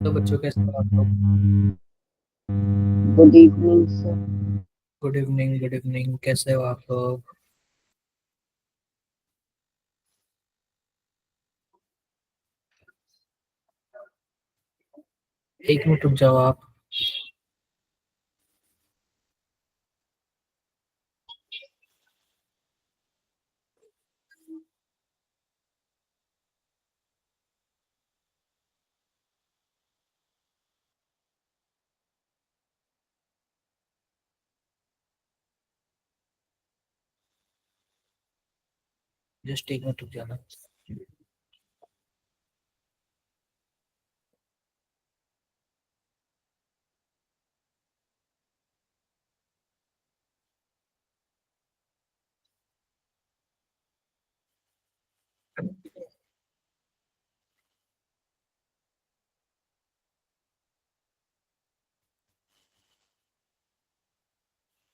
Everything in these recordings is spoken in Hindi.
तो बच्चों कैसे हो आप लोग? Good evening sir. Good evening, good evening. कैसे हो आप लोग? एक मिनट रुक जाओ आप। जस्ट एक मिनट रुक जाना।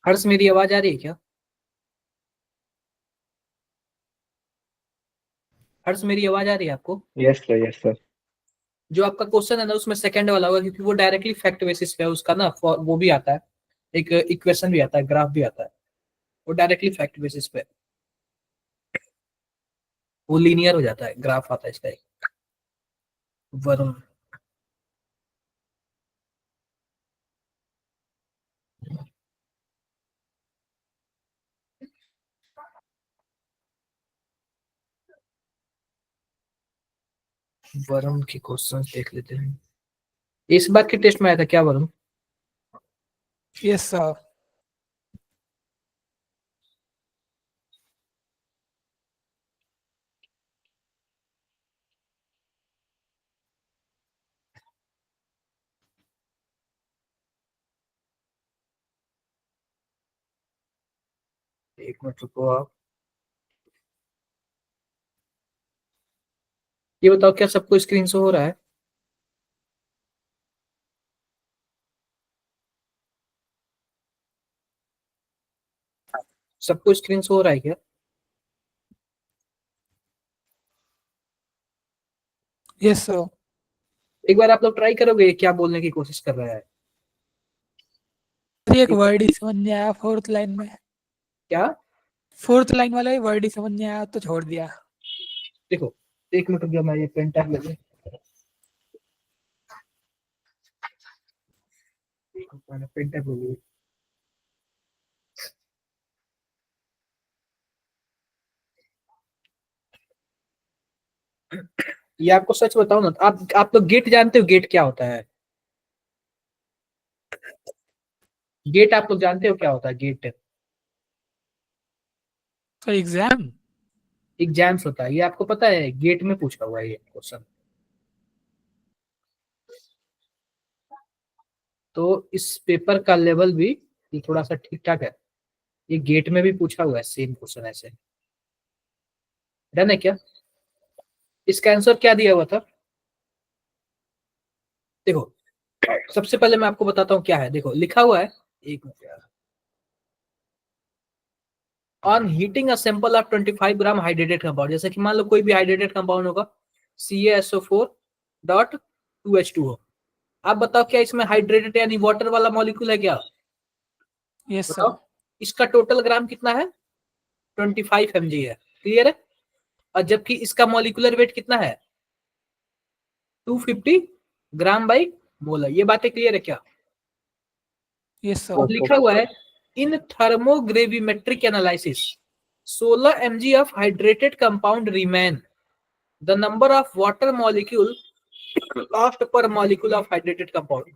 हर्ष, मेरी आवाज आ रही है क्या? हर्ष, मेरी आवाज आ रही है आपको? Yes sir, yes sir. जो आपका क्वेश्चन है ना, उसमें सेकंड वाला होगा, क्योंकि वो डायरेक्टली फैक्ट बेसिस पे है उसका ना। वो भी आता है, एक इक्वेशन भी आता है, ग्राफ भी आता है। वो डायरेक्टली फैक्ट बेसिस पे, वो लीनियर हो जाता है, ग्राफ आता है इसका एक। वरुण। वरुण के क्वेश्चन देख लेते हैं। इस बार के टेस्ट में आया था क्या वरुण? Yes sir. एक मिनट रुको आप। ये बताओ, क्या सबको स्क्रीन शो हो रहा है? सबको स्क्रीन शो हो रहा है क्या? Yes sir. एक बार आप लोग ट्राई करोगे, क्या बोलने की कोशिश कर रहा है? एक वर्ड ही समझ नहीं आया फोर्थ लाइन में। क्या? फोर्थ लाइन वाला ही वर्ड ही समझ नहीं आया तो छोड़ दिया। देखो, एक मिनट रुक जाओ, मैं ये पेन टैब ले लूं। मैंने पेन टैब ले ली। ये आपको सच बताओ ना, तो आप लोग गेट जानते हो? गेट क्या होता है? गेट आप लोग जानते हो क्या होता है? गेट तो एग्जाम। एग्जाम्स होता है, ये आपको पता है? गेट में पूछा हुआ है ये क्वेश्चन। तो इस पेपर का लेवल भी ये थोड़ा सा ठीक ठाक है। ये गेट में भी पूछा हुआ है सेम क्वेश्चन ऐसे। डन है क्या? इसका आंसर क्या दिया हुआ था? देखो, सबसे पहले मैं आपको बताता हूँ क्या है। देखो लिखा हुआ है, एक मिनट यार। On heating a sample of 25 gram hydrated compound, जैसे कि मान लो कोई भी हाइड्रेटेड कंपाउंड होगा, CaSO4.2H2O। आप बताओ, क्या इसमें हाइड्रेटेड यानी वाटर वाला मॉलिक्यूल है क्या? Yes sir. बताओ। इसका टोटल ग्राम कितना है? 25 mg है। क्लियर है? और जबकि इसका मॉलिक्यूलर वेट कितना है? 250 ग्राम बाई मोलर। ये बातें क्लियर है क्या? Yes sir. और लिखा हुआ है, in thermogravimetric analysis 16 mg of hydrated compound remain, the number of water molecule lost per molecule of hydrated compound.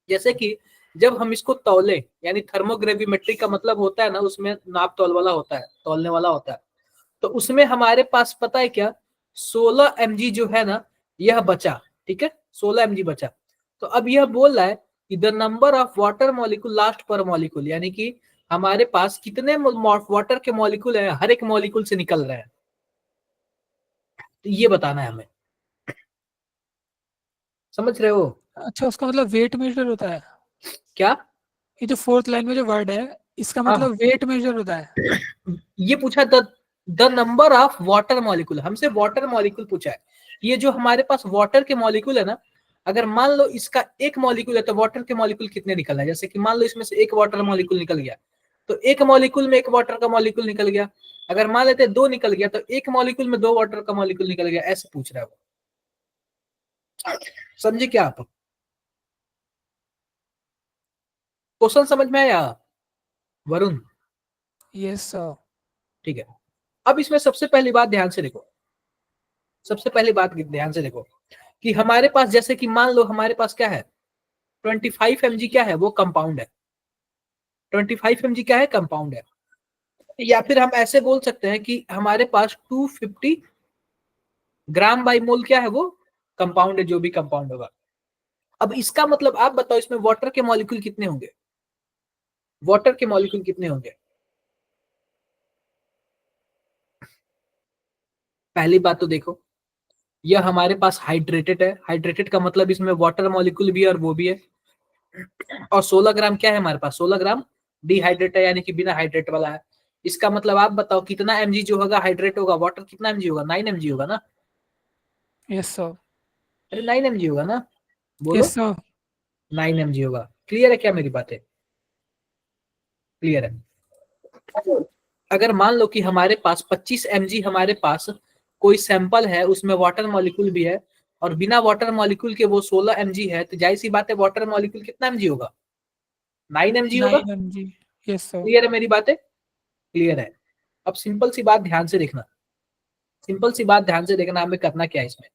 जैसे कि जब हम इसको तौले, यानी थर्मोग्रेविमेट्रिक का मतलब होता है ना, उसमें नाप तौल वाला होता है, तौलने वाला होता है। तो उसमें हमारे पास पता है क्या, 16 mg जो है ना, यह बचा। ठीक है, 16 mg बचा। तो अब यह बोल रहा है कि the number of water molecule last पर मॉलिक्यूल, यानी कि हमारे पास कितने वाटर के मॉलिक्यूल है हर एक मॉलिक्यूल से निकल रहे हैं। तो ये बताना है हमें। समझ रहे हो? अच्छा, उसका मतलब वेट मेजर होता है। क्या? ये जो फोर्थ लाइन में जो वर्ड है, इसका हाँ, मतलब वेट मेजर होता है। ये पूछा the number of water molecule, हमसे वाटर मॉलिक्यूल पूछा है। ये जो हमारे पास वाटर के मॉलिक्यूल है ना, अगर मान लो इसका एक मॉलिक्यूल है तो वाटर के मॉलिक्यूल कितने निकल आए, जैसे कि मान लो इसमें से एक वाटर मॉलिक्यूल निकल गया तो एक मॉलिक्यूल में एक वाटर का मॉलिक्यूल निकल गया। अगर मान लेते दो निकल गया तो एक मॉलिक्यूल में दो वाटर का मॉलिक्यूल निकल गया, ऐसे पूछ रहा है वो। समझे क्या आप? क्वेश्चन समझ में आया वरुण? Yes sir. ठीक है। अब इसमें सबसे पहली बात ध्यान से देखो, सबसे पहली बात ध्यान से देखो कि हमारे पास जैसे कि मान लो हमारे पास क्या है 25 mg क्या है, वो कंपाउंड है। 25 mg क्या है, कंपाउंड है। या फिर हम ऐसे बोल सकते हैं कि हमारे पास 250 ग्राम बाई मोल क्या है, वो कंपाउंड है, जो भी कंपाउंड होगा। अब इसका मतलब आप बताओ इसमें वाटर के मॉलिक्यूल कितने होंगे, वाटर के मॉलिक्यूल कितने होंगे? पहली बात तो देखो, यह हमारे पास हाइड्रेटेड है। हाइड्रेटेड का मतलब इसमें वाटर मॉलिक्यूल भी है और वो भी है। और 16 ग्राम क्या है हमारे पास, 16 ग्राम डिहाइड्रेट है, यानी कि बिना हाइड्रेट वाला है। इसका मतलब आप बताओ कितना mg जो होगा हाइड्रेट होगा, वाटर कितना mg होगा, 9 mg होगा ना। Yes sir. अरे 9 mg होगा ना, बोलो। Yes sir. 9 mg होगा। क्लियर है क्या मेरी बातें? क्लियर है। अगर मान लो कि हमारे पास 25 mg हमारे पास कोई सैंपल है, उसमें वाटर मॉलिक्यूल भी है और बिना वाटर मॉलिक्यूल के वो 16 mg है, तो जाहिर सी बात है वाटर मॉलिक्यूल कितना mg होगा, 9 mg होगा। 9 mg। Yes sir. क्लियर है मेरी बातें? क्लियर है। अब सिंपल सी बात ध्यान से देखना, सिंपल सी बात ध्यान से देखना, हमें करना क्या है इसमें।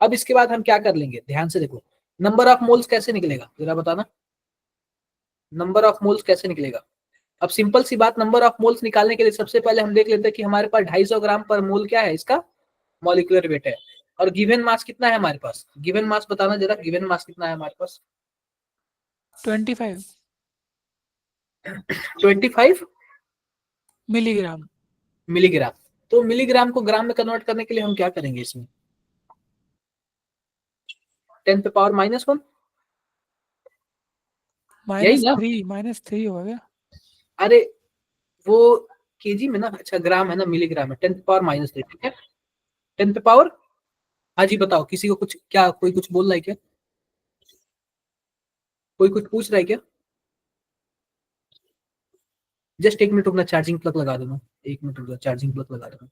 अब इसके बाद हम क्या कर लेंगे, ध्यान से देखो। नंबर ऑफ मोल्स कैसे निकलेगा जरा बताना, नंबर ऑफ मोल्स कैसे निकलेगा? अब सिंपल सी बात, नंबर ऑफ मोल्स निकालने के लिए सबसे पहले हम देख लेते हैं कि हमारे पास 250 ग्राम पर मोल क्या है, इसका मॉलिक्यूलर वेट है। और गिवन मास कितना है हमारे पास, गिवन मास बताना जरा, गिवन मास कितना है हमारे पास? 25 25 मिलीग्राम। मिलीग्राम। तो मिलीग्राम को ग्राम में कन्वर्ट करने के लिए हम क्या करेंगे इसमें, 10 पे पावर -1, यही माइनस ना? थ्री होगा क्या? अरे वो केजी में ना, अच्छा ग्राम है ना, मिलीग्राम है, 10 पे पावर -3, ठीक है। 10 पे पावर, हाँ जी बताओ, किसी को कुछ क्या, कोई कुछ बोल रहा है क्या, कोई कुछ पूछ रहा है क्या? जस्ट 1 मिनट रुकना, चार्जिंग प्लग लगा दूंगा, 1 मिनट रुकना, चार्जिंग प्लग लगा दूंगा।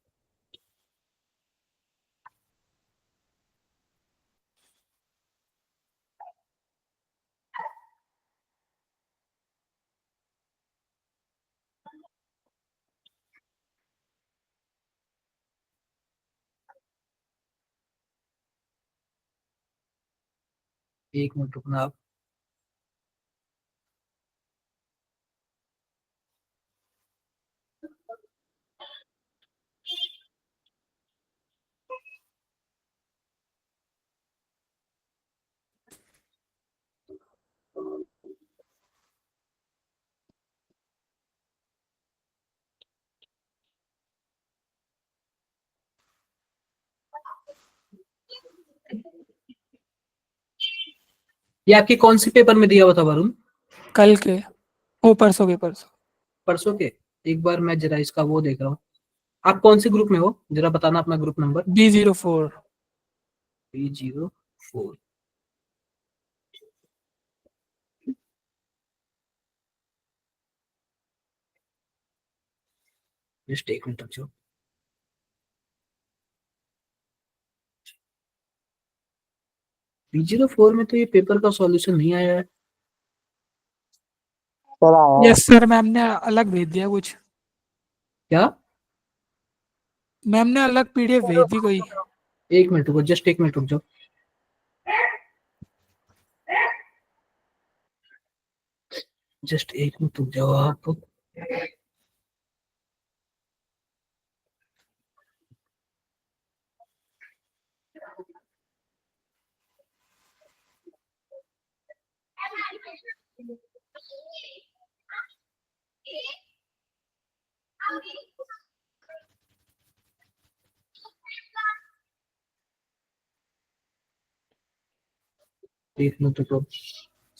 एक मिनट रुकना आप। ये आपकी कौन सी पेपर में दिया हुआ था वरुण? कल के, ओ परसों के, परसों। परसों के? एक बार मैं जरा इसका वो देख रहा हूँ। आप कौन से ग्रुप में हो जरा बताना अपना group number. B04। B04। Just 1 minute रुक जाओ। B04 में तो ये पेपर का सॉल्यूशन नहीं आया है। सर आया। यस सर, मैम ने अलग भेज दिया कुछ। क्या? मैम ने अलग PDF भेज दी कोई। 1 मिनट रुको, जस्ट 1 मिनट रुक जाओ। जस्ट 1 मिनट रुक जाओ आप। एक मिनट रुको।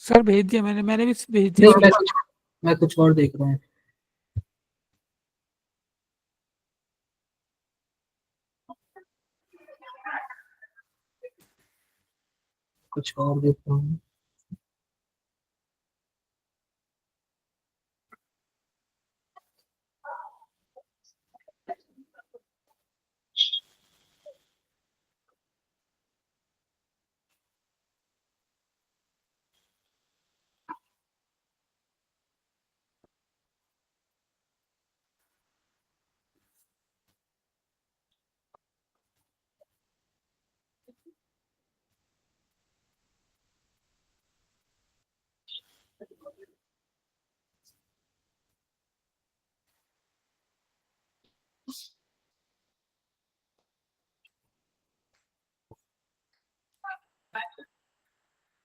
सर भेज दिया मैंने भी भेज दिया नहीं, सर। मैं कुछ और देख रहा हूँ। कुछ और देखता हूँ।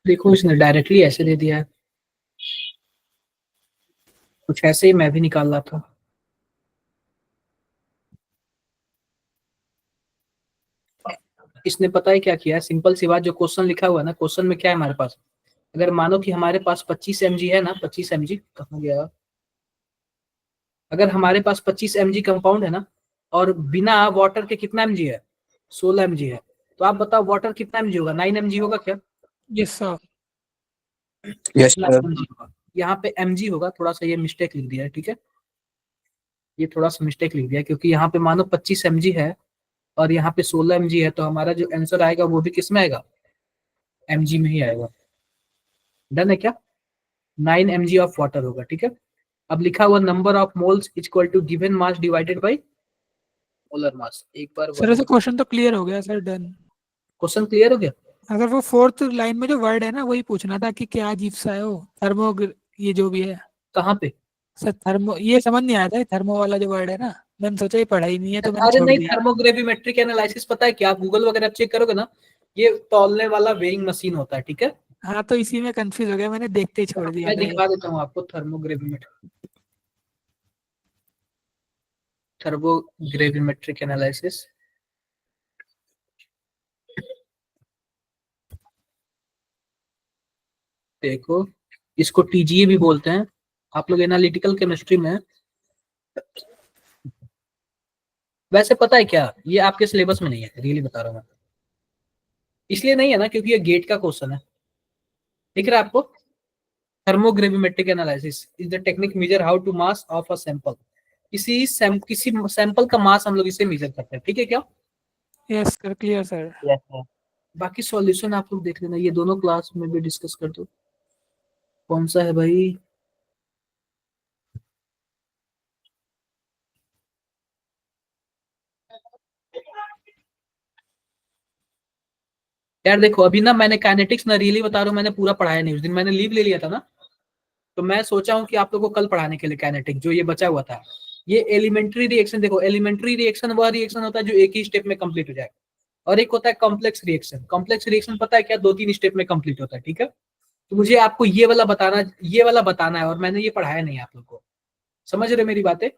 देखो इसने डायरेक्टली ऐसे दे दिया है, कुछ ऐसे ही मैं भी निकाल रहा था। इसने पता है क्या किया है, सिंपल सी बात, जो क्वेश्चन लिखा हुआ है ना, क्वेश्चन में क्या है हमारे पास, अगर मानो कि हमारे पास 25 mg है ना, 25 mg कहाँ गया, अगर हमारे पास 25 mg कंपाउंड है ना, और बिना वाटर के कितना mg है, 16 mg है, तो आप बताओ वाटर कितना mg होगा, 9 mg होगा क्या? Yes sir. Yes sir. 9 mg होगा। यहाँ पे mg होगा, थोड़ा सा ये मिस्टेक लिख दिया है, ठीक है, ये थोड़ा सा मिस्टेक लिख दिया क्योंकि यहाँ पे मानो 25 mg है और यहाँ पे 16 mg है, तो हमारा जो आंसर आएगा वो भी किस में आएगा, mg में ही आएगा। डन है क्या? 9 mg ऑफ वाटर होगा, ठीक है। अब लिखा हुआ number of moles equal to given mass divided by molar mass, एक बार सर ऐसे क्वेश्चन तो क्लियर हो गया सर, डन। क्वेश्चन क्लियर हो गया। अगर वो फोर्थ लाइन में जो वर्ड है ना, वही पूछना था कि क्या अजीब सा है वो थर्मो, ये जो भी है। कहाँ पे? सर थर्मो ये समझ नहीं आया था, थर्मो वाला जो वर्ड है ना, मैंने सोचा ही पढ़ा ही नहीं है तो मैंने अरे छोड़ नहीं, दिया। थर्मोग्रेविमेट्रिक एनालिसिस पता है क्या, आप गूगल वगैरह चेक करोगे ना, ये तौलने वाला वेइंग मशीन होता है, ठीक है। हाँ तो इसी में कंफ्यूज हो गया, मैंने देखते ही छोड़ दिया मैं मेरे को। दिखा देता हूँ आपको, थर्मोग्रेविमेट्रिक एनालिसिस। देखो, इसको टीजीए भी बोलते हैं, आप लोग एनालिटिकल केमिस्ट्री में। वैसे पता है क्या, ये आपके सिलेबस में नहीं है, रियली बता रहा हूँ मैं। इसलिए नहीं है ना क्योंकि ये गेट का क्वेश्चन है, दिख रहा है आपको। Thermogravimetric analysis is the technique measure how to mass of a sample. किसी सैंपल का मास हम लोग इसे मेजर करते हैं, ठीक है क्या। Yes sir, clear sir. Yes sir. बाकी सॉल्यूशन आप लोग देख लेना, ये दोनों क्लास में भी डिस्कस कर दो। कौन सा है भाई? यार देखो, अभी ना मैंने काइनेटिक्स ना, रियली बता रहा हूँ, मैंने पूरा पढ़ाया नहीं, उस दिन मैंने लीव ले लिया था ना, तो मैं सोचा हूँ कि आप लोगों को कल पढ़ाने के लिए काइनेटिक जो ये बचा हुआ था। ये एलिमेंट्री रिएक्शन, देखो एलिमेंट्री रिएक्शन वह रिएक्शन होता है जो एक ही स्टेप में कंप्लीट हो जाए, और एक होता है कॉम्प्लेक्स रिएक्शन। कॉम्प्लेक्स रिएक्शन पता है क्या, 2-3 स्टेप में कंप्लीट होता है, ठीक है। तो मुझे आपको ये वाला बताना है, और मैंने ये पढ़ाया नहीं आप लोग को, समझ रहे मेरी बातें,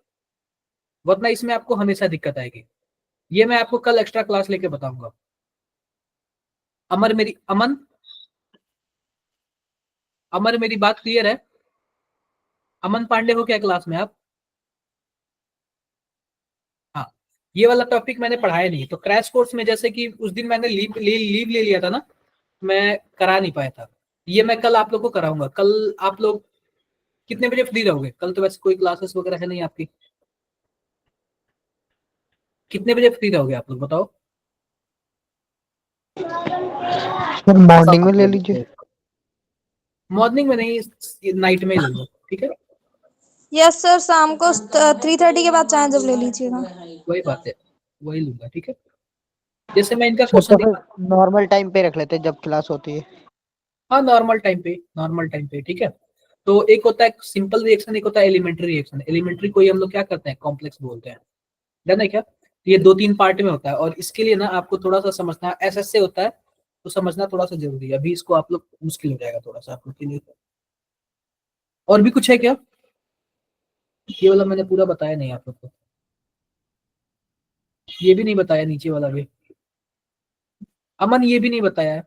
वरना इसमें आपको हमेशा दिक्कत आएगी। ये मैं आपको कल एक्स्ट्रा क्लास लेके बताऊंगा। अमर मेरी बात क्लियर है? अमन पांडे हो क्या क्लास में आप? हाँ, ये वाला टॉपिक मैंने पढ़ाया नहीं, तो क्रैश कोर्स में जैसे कि उस दिन मैंने लीव ले लिया था ना, मैं करा नहीं पाया था, ये मैं कल आप लोग को कराऊंगा। कल आप लोग कितने बजे फ्री रहोगे? कल तो वैसे कोई क्लासेस वगैरह है नहीं आपकी, कितने बजे फ्री रहोगे आप लोग बताओ? सर मॉर्निंग में ले लीजिए। मॉर्निंग में नहीं, नाइट में ही लूंगा, ठीक है। यस सर, शाम को 3:30 के बाद चाहे जब ले लीजिएगा। वही बात है, वही लूंगा, ठीक है। जैसे मैं इनका सर क्वेश्चन तो फिर दिखा, नॉर्मल टाइम पे रख लेते हैं जब क्लास होती है। हाँ नॉर्मल टाइम पे, ठीक है। तो एक होता है सिंपल रिएक्शन, एक होता है एलिमेंट्री रिएक्शन। एलिमेंट्री को ही हम लोग क्या करते हैं, कॉम्प्लेक्स बोलते हैं, डन है क्या। तो ये 2-3 पार्ट में होता है, और इसके लिए ना आपको थोड़ा सा समझना, एस से होता है, तो समझना थोड़ा सा जरूरी है। अभी इसको आप लोग मुश्किल हो जाएगा थोड़ा सा आप लोग के लिए। और भी कुछ है क्या? ये वाला मैंने पूरा बताया नहीं आप लोग को, ये भी नहीं बताया, नीचे वाला भी। अमन ये भी नहीं बताया है।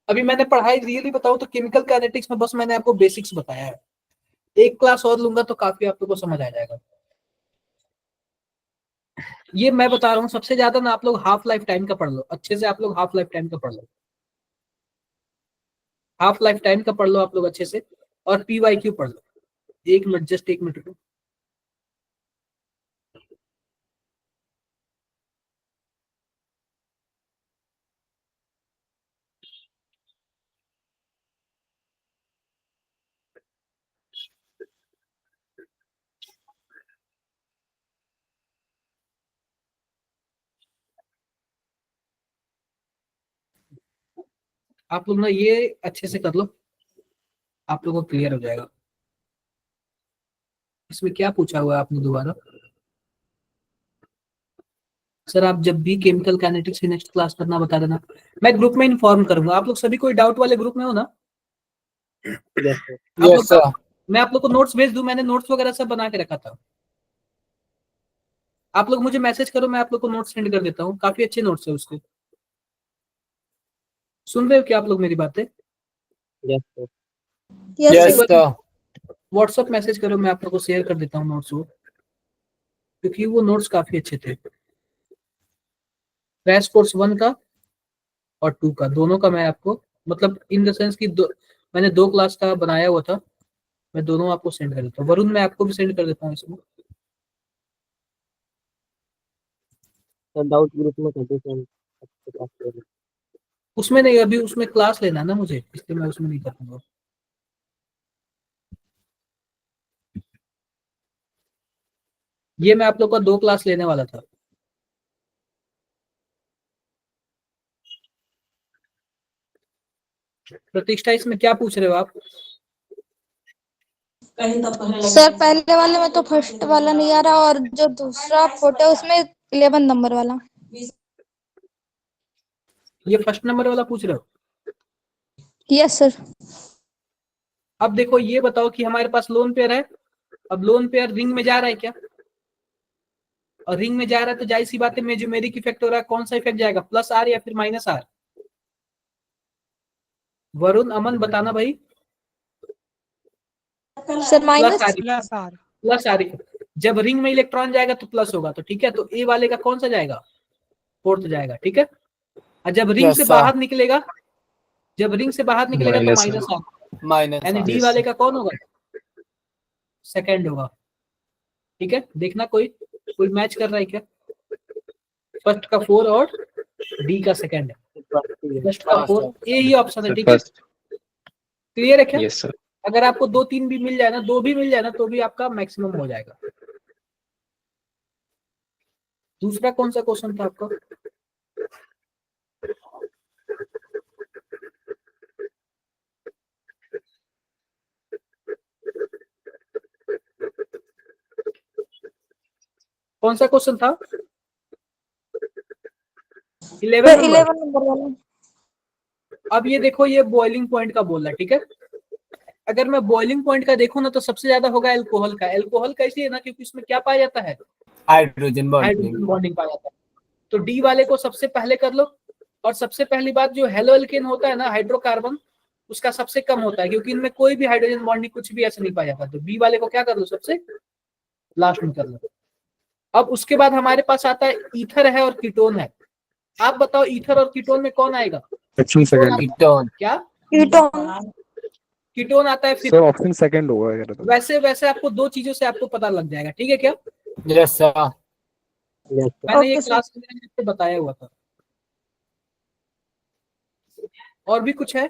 अभी मैंने पढ़ाई रियली बताऊं तो केमिकल काइनेटिक्स में बस मैंने आपको बेसिक्स बताया है। एक क्लास और लूंगा तो काफी आप लोग को समझ आ जाएगा। ये मैं बता रहा हूँ, सबसे ज्यादा ना आप लोग हाफ लाइफ टाइम का पढ़ लो, अच्छे से आप लोग हाफ लाइफ टाइम का पढ़ लो। हाफ लाइफ टाइम का पढ़ लो आप लोग अच्छे से, और PYQ पढ़ लो। 1 मिनट, जस्ट 1 मिनट रुको। आप लोग ना ये अच्छे से कर लो, आप लोगों को क्लियर हो जाएगा। इसमें क्या पूछा हुआ है आपने दोबारा? सर आप जब भी केमिकल काइनेटिक्स की नेक्स्ट क्लास करना बता देना, मैं ग्रुप में इन्फॉर्म करूंगा। आप लोग सभी कोई डाउट वाले ग्रुप में हो ना? आप लोग का मैं आप लोग को नोट्स भेज दूं, मैंने नोट्स वगैरह सब बना के रखा था। आप लोग मुझे मैसेज करो, मैं आप लोग को नोट्स सेंड कर देता हूँ, काफी अच्छे नोट्स है उसके। सुन रहे हो क्या आप लोग मेरी बातें? Yes sir. व्हाट्सएप मैसेज करो, मैं आप लोग को शेयर कर देता हूँ नोट्स वो, क्योंकि वो नोट्स काफी अच्छे थे। क्रैश कोर्स 1 का और 2 का, दोनों का मैं आपको, मतलब इन द सेंस कि मैंने 2 क्लास का बनाया हुआ था, मैं दोनों आपको सेंड कर देता हूँ। वरुण मैं आपको भी सेंड कर देता हूँ इसमें। डाउट ग्रुप में कर दो। उसमें नहीं, अभी उसमें क्लास लेना है ना मुझे, इसलिए मैं उसमें नहीं कर पाऊंगा। ये मैं आप लोग का 2 क्लास लेने वाला था। प्रतिष्ठा इसमें क्या पूछ रहे हो आप? सर पहले वाले में तो फर्स्ट वाला नहीं आ रहा, और जो दूसरा फोटो है उसमें 11 नंबर वाला। ये फर्स्ट नंबर वाला पूछ रहे हो? Yes sir. अब देखो ये बताओ कि हमारे पास लोन पेयर है, अब लोन पेयर रिंग में जा रहा है क्या? और रिंग में जा रहा है तो जाहिर सी बात है मेजोमेरिक इफेक्ट हो रहा है, कौन सा इफेक्ट जाएगा, +R या फिर -R? वरुण, अमन बताना भाई। Sir minus. +R। +R। जब रिंग में इलेक्ट्रॉन जाएगा तो प्लस होगा, तो ठीक है, तो ए वाले का कौन सा जाएगा? फोर्थ जाएगा, ठीक है। और जब रिंग से बाहर निकलेगा, जब रिंग से बाहर निकलेगा तो -R, यानी डी वाले का कौन होगा? सेकंड होगा, ठीक है। देखना कोई कोई मैच कर रहा है क्या? फर्स्ट का 4 और डी का सेकंड है, फर्स्ट का 4, यही ऑप्शन है, ठीक है। क्लियर है क्या? Yes sir. अगर आपको 2-3 भी मिल जाए ना, 2 भी मिल जाए ना, तो भी आपका मैक्सिमम हो जाएगा। दूसरा कौन सा क्वेश्चन था आपका? कौन सा क्वेश्चन था? 11 नंबर। 11 नंबर वाला। अब ये देखो, ये बॉइलिंग पॉइंट का बोल रहा है, ठीक है। अगर मैं बॉइलिंग पॉइंट का देखूं ना, तो सबसे ज्यादा होगा एल्कोहल का। एल्कोहल का इसलिए ना क्योंकि इसमें क्या पाया जाता है? हाइड्रोजन बॉन्डिंग पाया जाता है। तो डी वाले को सबसे पहले कर लो। और सबसे पहली बात, जो हेलो एल्केन होता है ना, हाइड्रोकार्बन, उसका सबसे कम होता है, क्योंकि इनमें कोई भी हाइड्रोजन बॉन्डिंग कुछ भी ऐसा नहीं पाया जाता। तो बी वाले को क्या कर लो, सबसे लास्ट में कर लो। अब उसके बाद हमारे पास आता है ईथर है और कीटोन है। आप बताओ ईथर और कीटोन में कौन आएगा? कीटोन। क्या? कीटोन। कीटोन आता है फिर। सर ऑप्शन सेकंड होगा अगर तो। वैसे आपको 2 चीजों से आपको पता लग जाएगा, ठीक है क्या? Yes sir. मैंने ये ओके सर। क्लास में आपको बताया हुआ था। और भी कुछ है?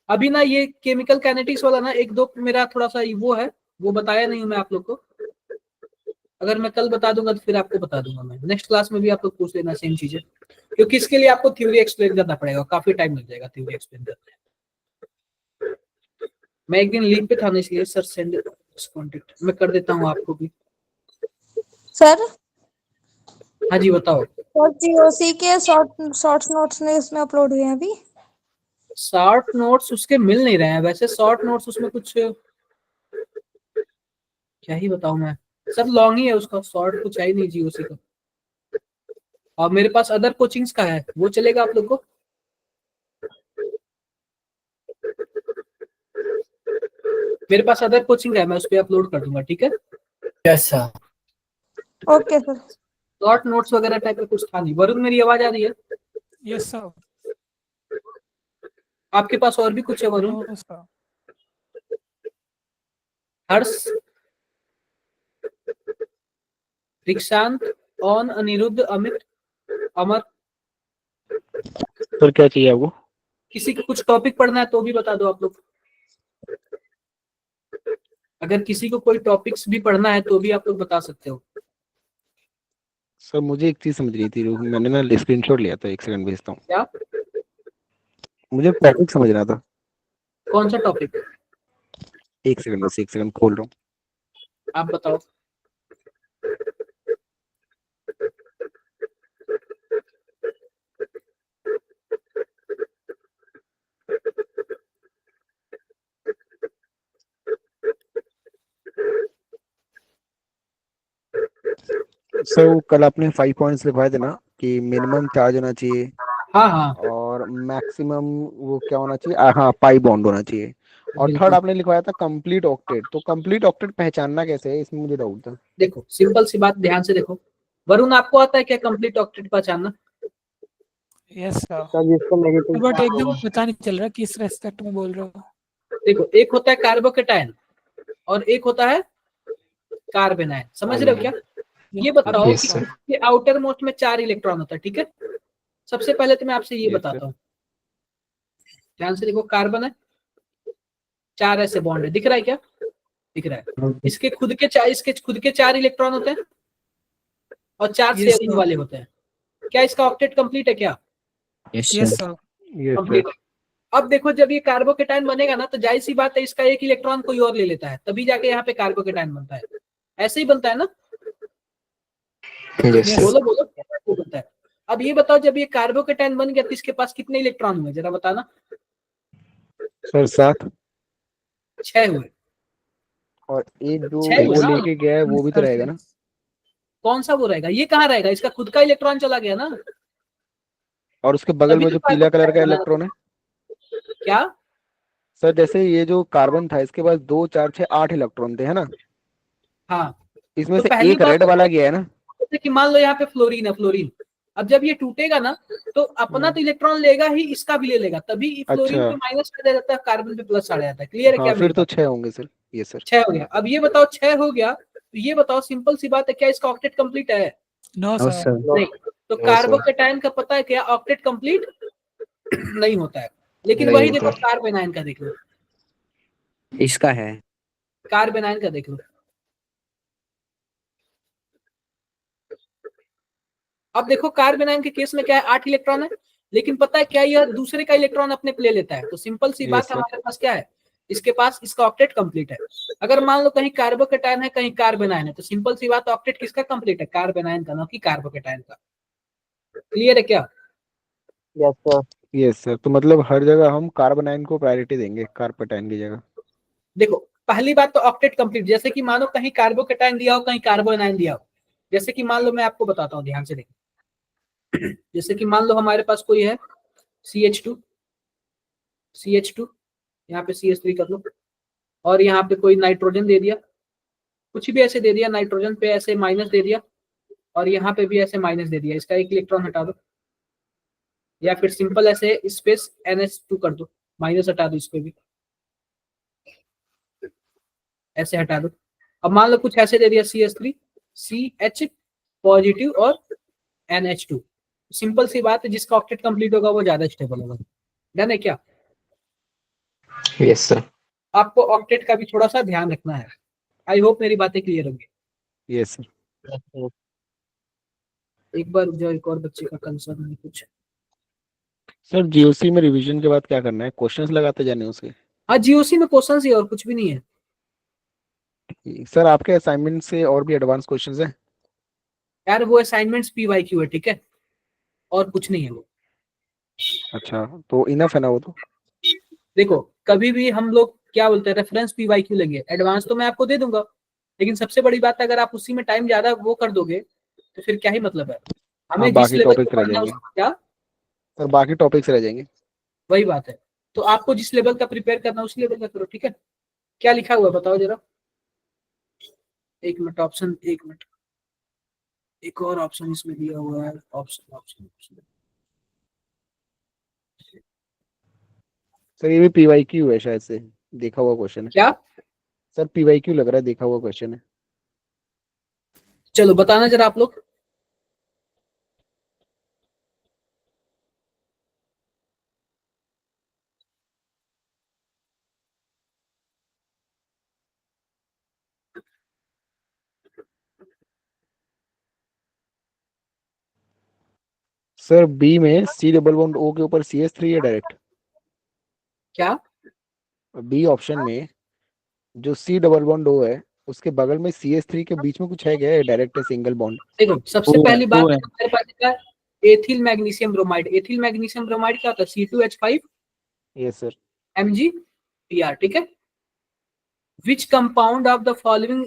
अभी ना ये केमिकल काइनेटिक्स वाला ना 1-2 मेरा थोड़ा सा वो है, वो बताया नहीं हूं मैं आप लोग को। अगर मैं कल बता दूंगा तो फिर आपको बता दूंगा मैं। नेक्स्ट क्लास में भी आप लोग पूछ लेना सेम चीजें, क्योंकि इसके लिए आपको थ्योरी एक्सप्लेन करना पड़ेगा, काफी टाइम लग जाएगा थ्योरी एक्सप्लेन करने में। मैं एक दिन लीव पे था ना, इसलिए सर सेंड कॉन्टेक्ट मैं कर देता हूँ आपको भी। सर हाँ जी बताओ। और जीओसी के शॉर्ट नोट्स ने इसमें अपलोड हुए हैं अभी। शॉर्ट नोट्स उसके मिल नहीं रहे हैं वैसे। शॉर्ट नोट्स उसमें कुछ क्या ही बताऊं मैं, सब लॉन्ग ही है उसका, शॉर्ट कुछ है ही नहीं जीओसी का। और मेरे पास अदर कोचिंग्स का है, वो चलेगा आप लोग को? मेरे पास अदर कोचिंग है, मैं उस पर अपलोड कर दूंगा, ठीक है। Yes sir. Okay sir. Short notes वगैरह टाइप का कुछ था नहीं। वरुण मेरी आवाज आ रही है? Yes sir. आपके पास और भी कुछ है वरुण? No sir. हर्ष, दीक्षांत, ऑन, अनिरुद्ध, अमित, अमर, सर क्या चाहिए आपको? किसी को कुछ टॉपिक पढ़ना है तो भी बता दो आप लोग। अगर किसी को कोई टॉपिक्स भी पढ़ना है तो भी आप लोग बता सकते हो। सर मुझे एक चीज समझ रही थी, मैंने ना स्क्रीनशॉट लिया था, एक सेकंड भेजता हूँ। क्या? मुझे टॉपिक समझना था। कौन सा टॉपिक? एक सेकंड, बस एक सेकंड खोल रहा हूँ। आप बताओ। सर वो कल आपने 5 पॉइंट्स लिखवाए थे ना कि मिनिमम चार्ज होना चाहिए हाँ हाँ, और मैक्सिमम वो क्या होना चाहिए, हाँ पाई बॉन्ड होना चाहिए, और थर्ड बिल्कुल। आपने लिखवाया था कंप्लीट ऑक्टेट। तो कंप्लीट ऑक्टेट पहचानना कैसे है, इसमें मुझे डाउट था। देखो सिंपल सी बात, ध्यान से देखो। वरुण, आपको आता है क्या कंप्लीट ऑक्टेट पहचानना? यस सर, सर जिसको नेगेटिव बट एकदम पता नहीं चल रहा किस रेस्पेक्ट में बोल रहे हो। देखो, एक होता है कार्बोकेटायन और एक होता है कार्बेनायन, समझ रहे हो क्या? ये बताओ Yes, कि sir. ये आउटर मोस्ट में 4 इलेक्ट्रॉन होता है, ठीक है? सबसे पहले तो मैं आपसे ये Yes, बताता हूँ, ध्यान से देखो। कार्बन है, 4 ऐसे बॉन्ड है, दिख रहा है क्या? दिख रहा है। इसके खुद के 4 इलेक्ट्रॉन होते हैं और 4 Yes, शेयरिंग sir. वाले होते हैं। क्या इसका ऑक्टेट कंप्लीट है क्या? Yes, yes sir. Sir. yes sir. Complete. अब देखो, जब ये कार्बोकेटायन बनेगा ना तो जाहिर सी बात है इसका एक इलेक्ट्रॉन कोई और ले लेता है, तभी जाके यहाँ पे कार्बोकेटायन बनता है। ऐसे ही बनता है ना? Yes, sir. बोलो बोलो, कैसे बनता है? अब ये बताओ, जब ये कार्बोकेटायन बन गया तो इसके पास कितने इलेक्ट्रॉन हुए, जरा बताना। सर 7, 6 हुए। और एक जो 6 हुए वो ना? लेके गया है वो भी तो रहेगा ना? कौन सा वो रहेगा? ये कहाँ रहेगा? इसका खुद का इलेक्ट्रॉन चला गया ना, और उसके बगल तभी में तो जो पीला कलर का कार्बोकेटायन बना इलेक्ट्रॉन है? ना। क्या? सर जैसे ये जो कार्बन था इसके पास 2 4 6 8 इलेक्ट्रॉन थे, है ना? हाँ, इसमें तो से पहली एक बात रेड तो वाला गया है ना? जैसे कि मान लो यहाँ पे फ्लोरीन है, फ्लोरीन। अब जब ये टूटेगा ना तो अपना तो इलेक्ट्रॉन लेगा ही, इसका भी ले लेगा, तभी फ्लोरीन अच्छा, पे माइनस आ जाता है, कार्बन पे प्लस आ जाता है। क्लियर है हाँ क्या फिर मेरी तो बात? 6 होंगे सर। ये सर 6 हो गया। अब ये बताओ, 6 हो गया तो ये बताओ, सिंपल सी बात है, क्या इसका ऑक्टेट कंप्लीट है? No No, sir. sir. नहीं। तो No, sir. कार्बोकेटायन का पता है क्या, ऑक्टेट कंप्लीट नहीं होता है। लेकिन नहीं वही होता देखो, है। कार्बेनाइन का देख लो, इसका है। कार्बेनाइन का देख लो। अब देखो, कार्बेनाइन के केस में क्या है, 8 इलेक्ट्रॉन है, लेकिन पता है क्या, यह दूसरे का इलेक्ट्रॉन अपने पे ले लेता है। तो सिंपल सी ये बात, सर हमारे पास क्या है, इसके पास इसका ऑक्टेट कंप्लीट है। अगर मान लो कहीं कार्बोकेटायन है, कहीं कार्बेनाइन है, तो सिंपल सी बात, ऑक्टेट किसका कंप्लीट है? कार्बेनाइन का, ना कि कार्बोकेटायन का। क्लियर है क्या? Yes sir. यस सर, तो मतलब हर जगह हम कार्बोनाइन को प्रायोरिटी देंगे कार्बोटाइन की जगह। देखो, पहली बात तो ऑक्टेट कंप्लीट, जैसे कि मानो कहीं कार्बोकेटायन दिया हो, कहीं कार्बोनाइन दिया हो। जैसे कि मान लो, मैं आपको बताता हूँ, ध्यान से देखो। जैसे कि मान लो हमारे पास कोई है CH2, यहाँ पे CH3 कर लो, और यहाँ पे कोई नाइट्रोजन दे दिया, कुछ भी ऐसे दे दिया, नाइट्रोजन पे ऐसे माइनस दे दिया, और यहाँ पे भी ऐसे माइनस दे दिया, इसका एक इलेक्ट्रॉन हटा दो, या फिर सिंपल ऐसे स्पेस NH2 कर दो, माइनस हटा दो, इस पे भी ऐसे हटा दो। अब मान लो कुछ ऐसे दे दिया, CH3, CH पॉजिटिव और NH2। सिंपल सी बात है, जिसका ऑक्टेट कंप्लीट होगा वो ज्यादा स्टेबल होगा। डन है क्या? Yes, sir. आपको ऑक्टेट का भी थोड़ा सा ध्यान रखना है। आई होप मेरी बातें क्लियर होंगी। Yes sir. एक बार जो एक और बच्चे का कंसर्न है कुछ। सर जीओसी में रिवीजन के बाद क्या करना है, क्वेश्चंस लगाते जाने उसके? हाँ, GOC में क्वेश्चन ही, और कुछ भी नहीं है। सर आपके असाइनमेंट से और भी एडवांस क्वेश्चंस हैं? यार वो असाइनमेंट्स PYQ है, ठीक है, और कुछ नहीं है वो। अच्छा, तो इनफ है ना वो तो? देखो, कभी भी हम लोग क्या बोलते हैं, रेफरेंस PYQ लेंगे, एडवांस तो मैं आपको दे दूंगा, लेकिन सबसे बड़ी बात है, अगर आप उसी में टाइम ज्यादा वो कर दोगे तो फिर क्या ही मतलब है। हाँ हमें जिस बाकी लेवल पे टॉपिक्स रह पढ़ना है जाएंगे। क्या, सर बाकी टॉपिक्स रह जाएंगे। वही बात है। तो आपको जिस लेवल का प्रिपेयर करना है उस लेवल का करो, ठीक है? क्या लिखा हुआ है बताओ जरा। एक मिनट, ऑप्शन, एक मिनट, एक और ऑप्शन इसमें दिया हुआ है, ऑप्शन ऑप्शन ऑप्शन। सर ये भी PYQ है शायद से, देखा हुआ क्वेश्चन है क्या? सर, PYQ लग रहा है, देखा हुआ क्वेश्चन है। चलो बताना जरा आप लोग। सर बी में C डबल बॉन्ड O के ऊपर CH3 है डायरेक्ट। क्या? बी ऑप्शन में जो C डबल बॉन्ड O है, उसके बगल में CH3 के बीच में कुछ है क्या, डायरेक्ट है सिंगल बॉन्ड? देखो सबसे वो है, पहली बात वो है। हमारे पास क्या है? Ethyl magnesium bromide. Ethyl magnesium bromide क्या होता है? C2H5 yes sir. MgBr, ठीक है। Which compound of the following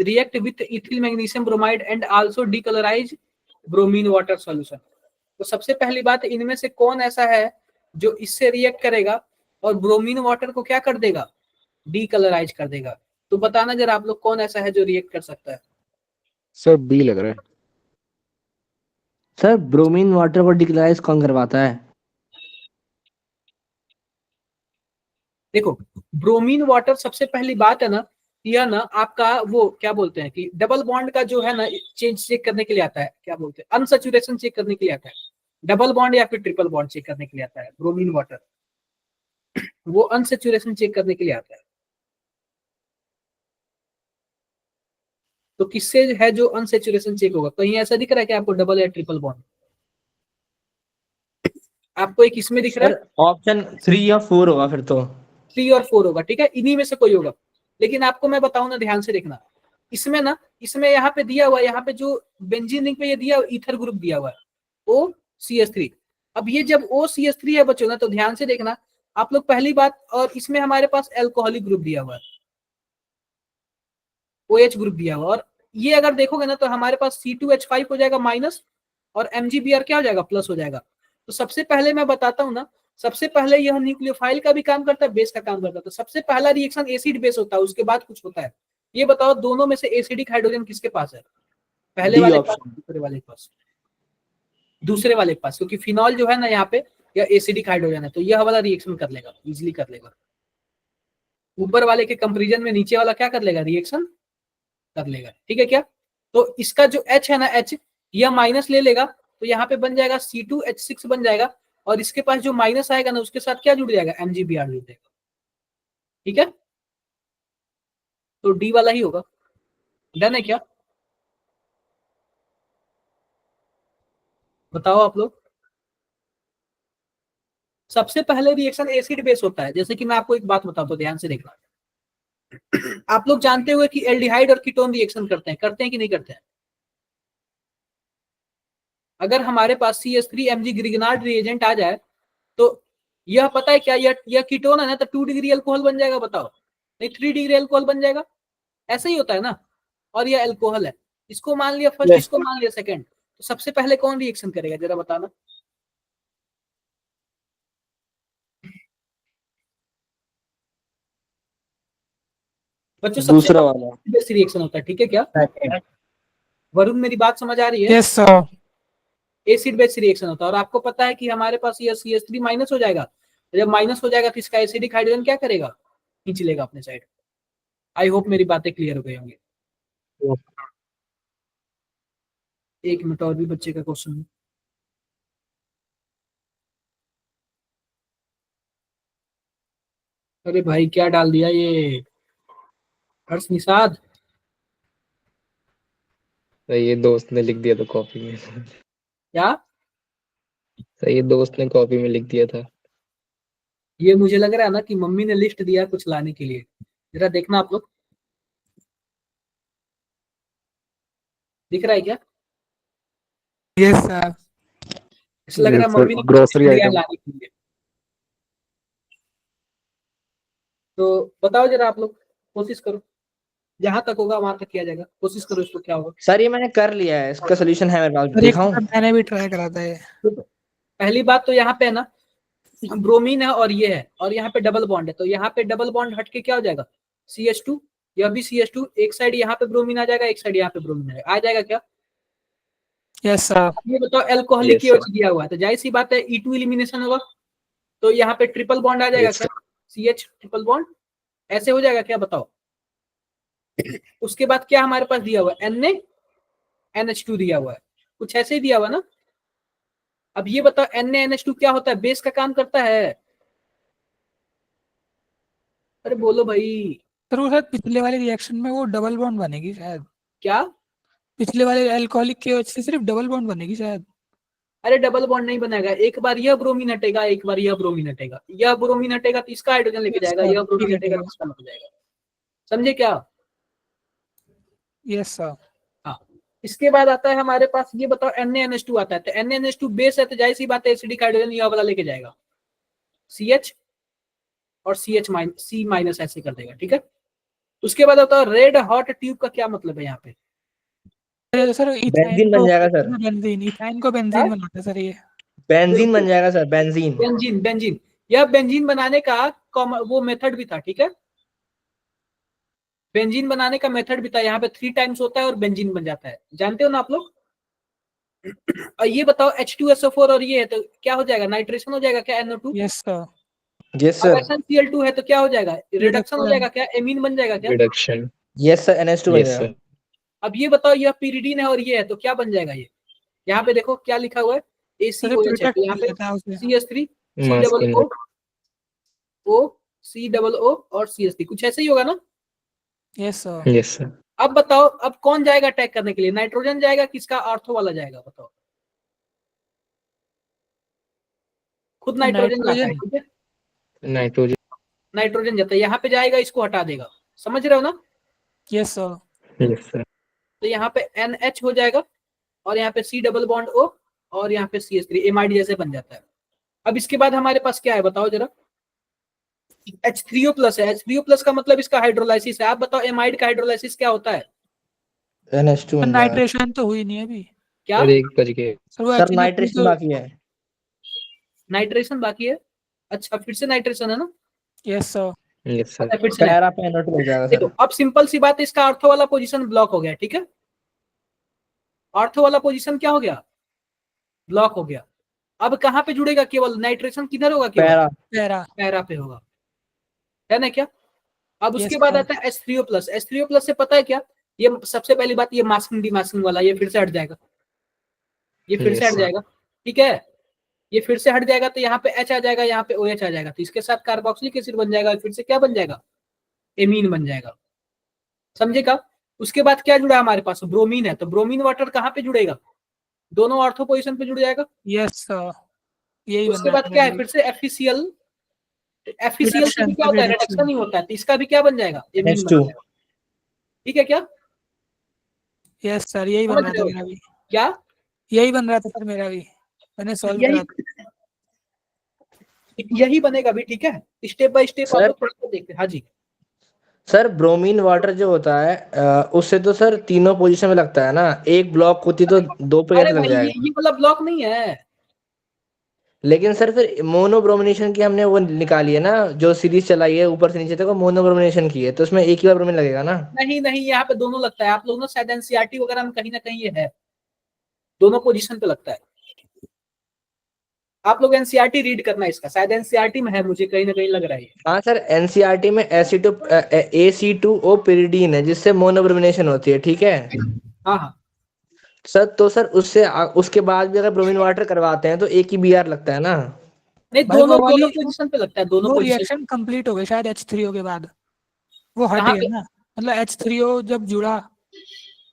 react with ethyl magnesium bromide and also decolorize bromine water solution? तो सबसे पहली बात, इनमें से कौन ऐसा है जो इससे रिएक्ट करेगा और ब्रोमीन वाटर को क्या कर देगा? डीकलराइज कर देगा। तो बताना जरा आप लोग, कौन ऐसा है जो रिएक्ट कर सकता है? सर बी लग रहा है। सर ब्रोमीन वाटर को डिक्लोराइज कौन करवाता है? देखो ब्रोमीन वाटर, सबसे पहली बात है ना, यह ना आपका वो क्या बोलते हैं कि डबल बॉन्ड का जो है ना चेंज चेक करने के लिए आता है, क्या बोलते हैं, अनसैचुरेशन चेक करने के लिए आता है। डबल बॉन्ड या फिर ट्रिपल बॉन्ड चेक करने के लिए आता है ब्रोमीन वाटर, वो अनसैचुरेशन चेक करने के लिए आता है। तो किससे है जो अनसैचुरेशन चेक होगा? कहीं ऐसा दिख रहा है कि आपको डबल या ट्रिपल बॉन्ड? आपको एक इसमें दिख रहा है, सर ऑप्शन 3 या 4 होगा फिर तो। 3 और 4 होगा, ठीक है, इन्हीं में से कोई होगा। लेकिन आपको मैं बताऊं ना, ध्यान से देखना, इसमें ना, इसमें यहाँ पे दिया हुआ है, यहाँ पे जो बेंजीन रिंग पे ये दिया ईथर ग्रुप दिया हुआ है OCH3। अब ये जब OCH3 है बच्चों ना, तो ध्यान से देखना आप लोग, पहली बात, और इसमें हमारे पास एल्कोहलिक ग्रुप दिया हुआ है, OH ग्रुप दिया हुआ, और ये अगर देखोगे ना तो हमारे पास C2H5 हो जाएगा माइनस, और MgBr क्या हो जाएगा? प्लस हो जाएगा। तो सबसे पहले मैं बताता हूँ ना, सबसे पहले यह न्यूक्लियोफाइल का भी काम करता है, बेस का काम करता है। तो सबसे पहला रिएक्शन एसिड बेस होता है, उसके बाद कुछ होता है। ये बताओ दोनों में से एसिडिक हाइड्रोजन किसके पास है? पहले डी वाले के पास, ऑप्शन। दूसरे वाले के पास? दूसरे वाले के पास, क्योंकि फिनॉल जो है ना यहाँ पे, यह एसिडिक हाइड्रोजन है, तो यह वाला रिएक्शन कर लेगा, इजिली कर लेगा। ऊपर वाले के कंपेरिजन में नीचे वाला क्या कर लेगा? रिएक्शन कर लेगा, ठीक है क्या? तो इसका जो H है ना, H, यह माइनस ले लेगा, तो यहाँ पे बन जाएगा C2H6 बन जाएगा, और इसके पास जो माइनस आएगा ना, उसके साथ क्या जुड़ जाएगा? MgBr जुड़ जाएगा, ठीक है। तो डी वाला ही होगा। डन है क्या? बताओ आप लोग। सबसे पहले रिएक्शन एसिड बेस होता है। जैसे कि मैं आपको एक बात बताता हूं, ध्यान से देखना। आप लोग जानते हुए कि एल्डिहाइड और कीटोन रिएक्शन करते हैं कि नहीं करते हैं? अगर हमारे पास CH3 Mg ग्रिगनार्ड रिएजेंट आ जाए, तो यह पता है क्या, यह कीटोन है ना, तो 2 डिग्री अल्कोहल बन जाएगा, बताओ? नहीं, 3 डिग्री अल्कोहल बन जाएगा। ऐसा ही होता है ना। और यह अल्कोहल है, इसको मान लिया फर्स्ट, इसको मान लिया सेकंड। तो सबसे पहले कौन रिएक्शन करेगा जरा बताना? बच्चों सबसे दूसरा वाला। बेस रिएक्शन होता है, ठीक है क्या? वरुण, मेरी बात समझ आ रही है? Yes sir. Acid base reaction होता है। और आपको पता है कि हमारे पास ये CH3 माइनस हो जाएगा। जब माइनस हो जाएगा तो इसका एसिडिक हाइड्रोजन क्या करेगा? खींच लेगा अपने साइड। आई होप मेरी बातें क्लियर हो गई होंगी। एक मिनट, और भी बच्चे का क्वेश्चन। अरे भाई क्या डाल दिया ये हर्ष निषाद? तो ये दोस्त ने लिख दिया था कॉपी में। क्या? तो ये दोस्त ने कॉपी में लिख दिया था। ये मुझे लग रहा है ना कि मम्मी ने लिस्ट दिया कुछ लाने के लिए। जरा देखना आप लोग, दिख रहा है क्या? Yes sir. ऐसा लग रहा है मम्मी ने कुछ ग्रोसरी लिस्ट दिया आइटम। लाने के लिए। तो बताओ जरा आप लोग, कोशिश करो, जहां तक होगा वहां तक किया जाएगा। कोशिश करो, इसको क्या होगा। सर ये मैंने कर लिया है, इसका सोल्यूशन है मेरे पास, अरे दिखाऊं? मैंने भी ट्राई करा था ये। पहली बात तो यहाँ पे है ना, ब्रोमीन है और ये है, और यहाँ पे डबल बॉन्ड है। तो यहाँ पे डबल बॉन्ड हटके क्या हो जाएगा? CH2। यह भी CH2। एक साइड यहाँ पे ब्रोमीन आ जाएगा, एक साइड यहाँ पे ब्रोमीन आ जाएगा क्या? Yes sir. ये बताओ, एल्कोहलिक Yes, की sir. OH दिया हुआ है, तो जाहिर सी बात है E2 एलिमिनेशन होगा। तो यहाँ पे ट्रिपल बॉन्ड आ जाएगा Yes, क्या, CH ट्रिपल बॉन्ड ऐसे हो जाएगा क्या, बताओ। उसके बाद क्या हमारे पास दिया हुआ है, NaNH2 दिया हुआ है, कुछ ऐसे ही दिया हुआ ना। अब ये बताओ NaNH2 क्या होता है, बेस का काम करता है। अरे बोलो भाई। सर वो शायद पिछले वाले रिएक्शन में वो डबल बॉन्ड बनेगी शायद, क्या, पिछले वाले अल्कोहलिक के वजह से सिर्फ डबल बॉन्ड बनेगी शायद। अरे डबल बॉन्ड नहीं बनेगा, एक बार यह ब्रोमीन हटेगा, एक बार यह ब्रोमीन हटेगा, यह ब्रोमीन हटेगा तो इसका हाइड्रोजन लेके Yes, जाएगा, sir. यह ब्रोमीन ठीक है, हटेगा ठीक तो है। इसका लग जाएगा, समझे क्या। Yes sir. हाँ, इसके बाद आता है हमारे पास, ये बताओ NaNH2 आता है, तो NaNH2 बेस है तो जाहिर सी बात है एसिडिक हाइड्रोजन यह वाला लेके जाएगा, CH और C माइनस ऐसे कर देगा, ठीक है। उसके बाद आता है रेड हॉट ट्यूब का क्या मतलब है यहाँ पे, सर इथाइन बेंजीन को बन जाएगा सर, बेंजीन, इथाइन को बेंजीन बनाते हैं सर ये। बेंजीन बन जाएगा सर, बेंजीन। बेंजीन, यह बेंजीन बनाने का वो मेथड भी था, ठीक है। बेंजीन बनाने का मेथड भी था, यहाँ पे 3 टाइम्स होता है और बेंजीन बन जाता है, जानते हो ना आप लोग। और ये बताओ H2SO4 और ये है तो क्या हो जाएगा, नाइट्रेशन हो जाएगा क्या, NO2। Yes sir. यस अब सर, SnCl2 है तो क्या हो जाएगा, रिडक्शन हो Reduction. जाएगा क्या, एमीन बन जाएगा क्या। reduction. यस सर, NH2 बन Yes, जाएगा। sir. अब ये बताओ यह pyridine है और ये है तो क्या बन जाएगा, ये यहाँ पे देखो क्या लिखा हुआ है, सर ACOH है प्रोटेक्ट तो यहाँ पे लेता है उसे। CH3 Masculine. COO और CH3 कुछ ऐसे ही होगा ना। Yes sir. Yes, sir. अब बताओ अब कौन जाएगा अटैक करने के लिए, नाइट्रोजन जाएगा किसका, ऑर्थो वाला जाएगा, बताओ। खुद नाइट्रोजन जाता है, ठीक है, Nitrogen. नाइट्रोजन जाता है, यहाँ पे जाएगा इसको हटा देगा, समझ रहे हो ना। Yes sir. Yes, sir. तो यहाँ पे NH हो जाएगा और यहाँ पे C डबल बॉन्ड O और यहाँ पे CH3 एमाइड जैसे बन जाता है। अब इसके बाद हमारे पास क्या है बताओ जरा, H3O प्लस है, H3O प्लस का मतलब इसका हाइड्रोलाइसिस है। आप बताओ एमाइड का हाइड्रोलाइसिस क्या होता है, NH2 बन जाएगा। नाइट्रेशन तो हुई नहीं अभी क्या, और एक बज गए. सर, वो सर HNO3 नाइट्रेशन तो। बाकी है। नाइट्रेशन बाकी है, अच्छा फिर से नाइट्रेशन है ना, यस सर। Yes, sir. अच्छा फिर से पैरा पे NO2 लग जाएगा देखो सर। अब सिंपल सी बात है, इसका ऑर्थो वाला पोजीशन ब्लॉक हो गया, ठीक है, ऑर्थो वाला पोजीशन क्या हो गया, ब्लॉक हो गया। अब कहाँ पे जुड़ेगा, केवल नाइट्रेशन किधर होगा, केवल पैरा। पैरा। पैरा पे होगा, है ना क्या। अब उसके Yes, बाद sir. आता है H3O प्लस, H3O प्लस से पता है क्या, ये सबसे पहली बात ये मास्किंग डिमास्किंग वाला ये फिर से हट जाएगा, ये फिर से Yes, हट sir. जाएगा, ठीक है, ये फिर से हट जाएगा तो यहाँ पे H आ जाएगा, यहाँ पे OH आ जाएगा, तो इसके साथ कार्बोक्सिलिक एसिड बन जाएगा, फिर से क्या बन जाएगा, एमीन बन जाएगा, समझेगा। उसके बाद क्या जुड़ा हमारे पास, ब्रोमीन है, तो ब्रोमीन वाटर कहाँ पे जुड़ेगा, दोनों ऑर्थो पोजीशन पे जुड़ जाएगा। Yes sir. यही बन उसके रहा बाद था क्या है, मेरा फिर से FeCl, FeCl से भी Reduction, क्या होता है, reduction. रिडक्शन नहीं होता है, तो इसका भी क्या बन जाएगा, एमीन बन NH2। जाएगा, ठीक है क्या, भी। यस सर, यही बन समझ रहा रहे था हो मेरा भी, क्या, यही बन रहा था सर मेरा भी, मैंने सॉल्व यही करा था। यही बनेगा भी, ठीक है, स्टेप बाय स्टेप आप सर, लोग थोड़ा सा देखते हैं। हाँ जी, सर ब्रोमीन वाटर जो होता है उससे तो सर तीनों पोजीशन में लगता है ना, एक ब्लॉक होती तो दो पे अरे कैसे लग भाई जाएगा। ये वाला ब्लॉक नहीं है, लेकिन सर फिर मोनोब्रोमिनेशन की हमने वो निकाली है ना, जो सीरीज चलाई है ऊपर से नीचे तक, वो मोनोब्रोमिनेशन की है, तो उसमें एक ही बार ब्रोमीन लगेगा ना। नहीं नहीं यहाँ पे दोनों लगता है, आप लोग ना शायद एनसीईआरटी वगैरह में कहीं ना कहीं ये है, दोनों पोजीशन पे लगता है, आप लोग एनसीईआरटी रीड करना इसका, शायद एनसीईआरटी में है, मुझे कहीं ना कहीं लग रहा है ये। हाँ सर, एनसीईआरटी में AC2O पिरिडीन है जिससे मोनोब्रोमिनेशन होती है, ठीक है हाँ हाँ, सर। तो सर उससे उसके बाद भी अगर ब्रोमीन वाटर करवाते हैं तो एक ही BR लगता है ना। नहीं भाई दोनों वो वाली दोनों पोजीशन पे लगता है, दोनों वो पोजीशन। रिएक्शन कंप्लीट हो गई शायद H3O के बाद, वो हट कहाँ गया पे, ना, मतलब H3O जब जुड़ा,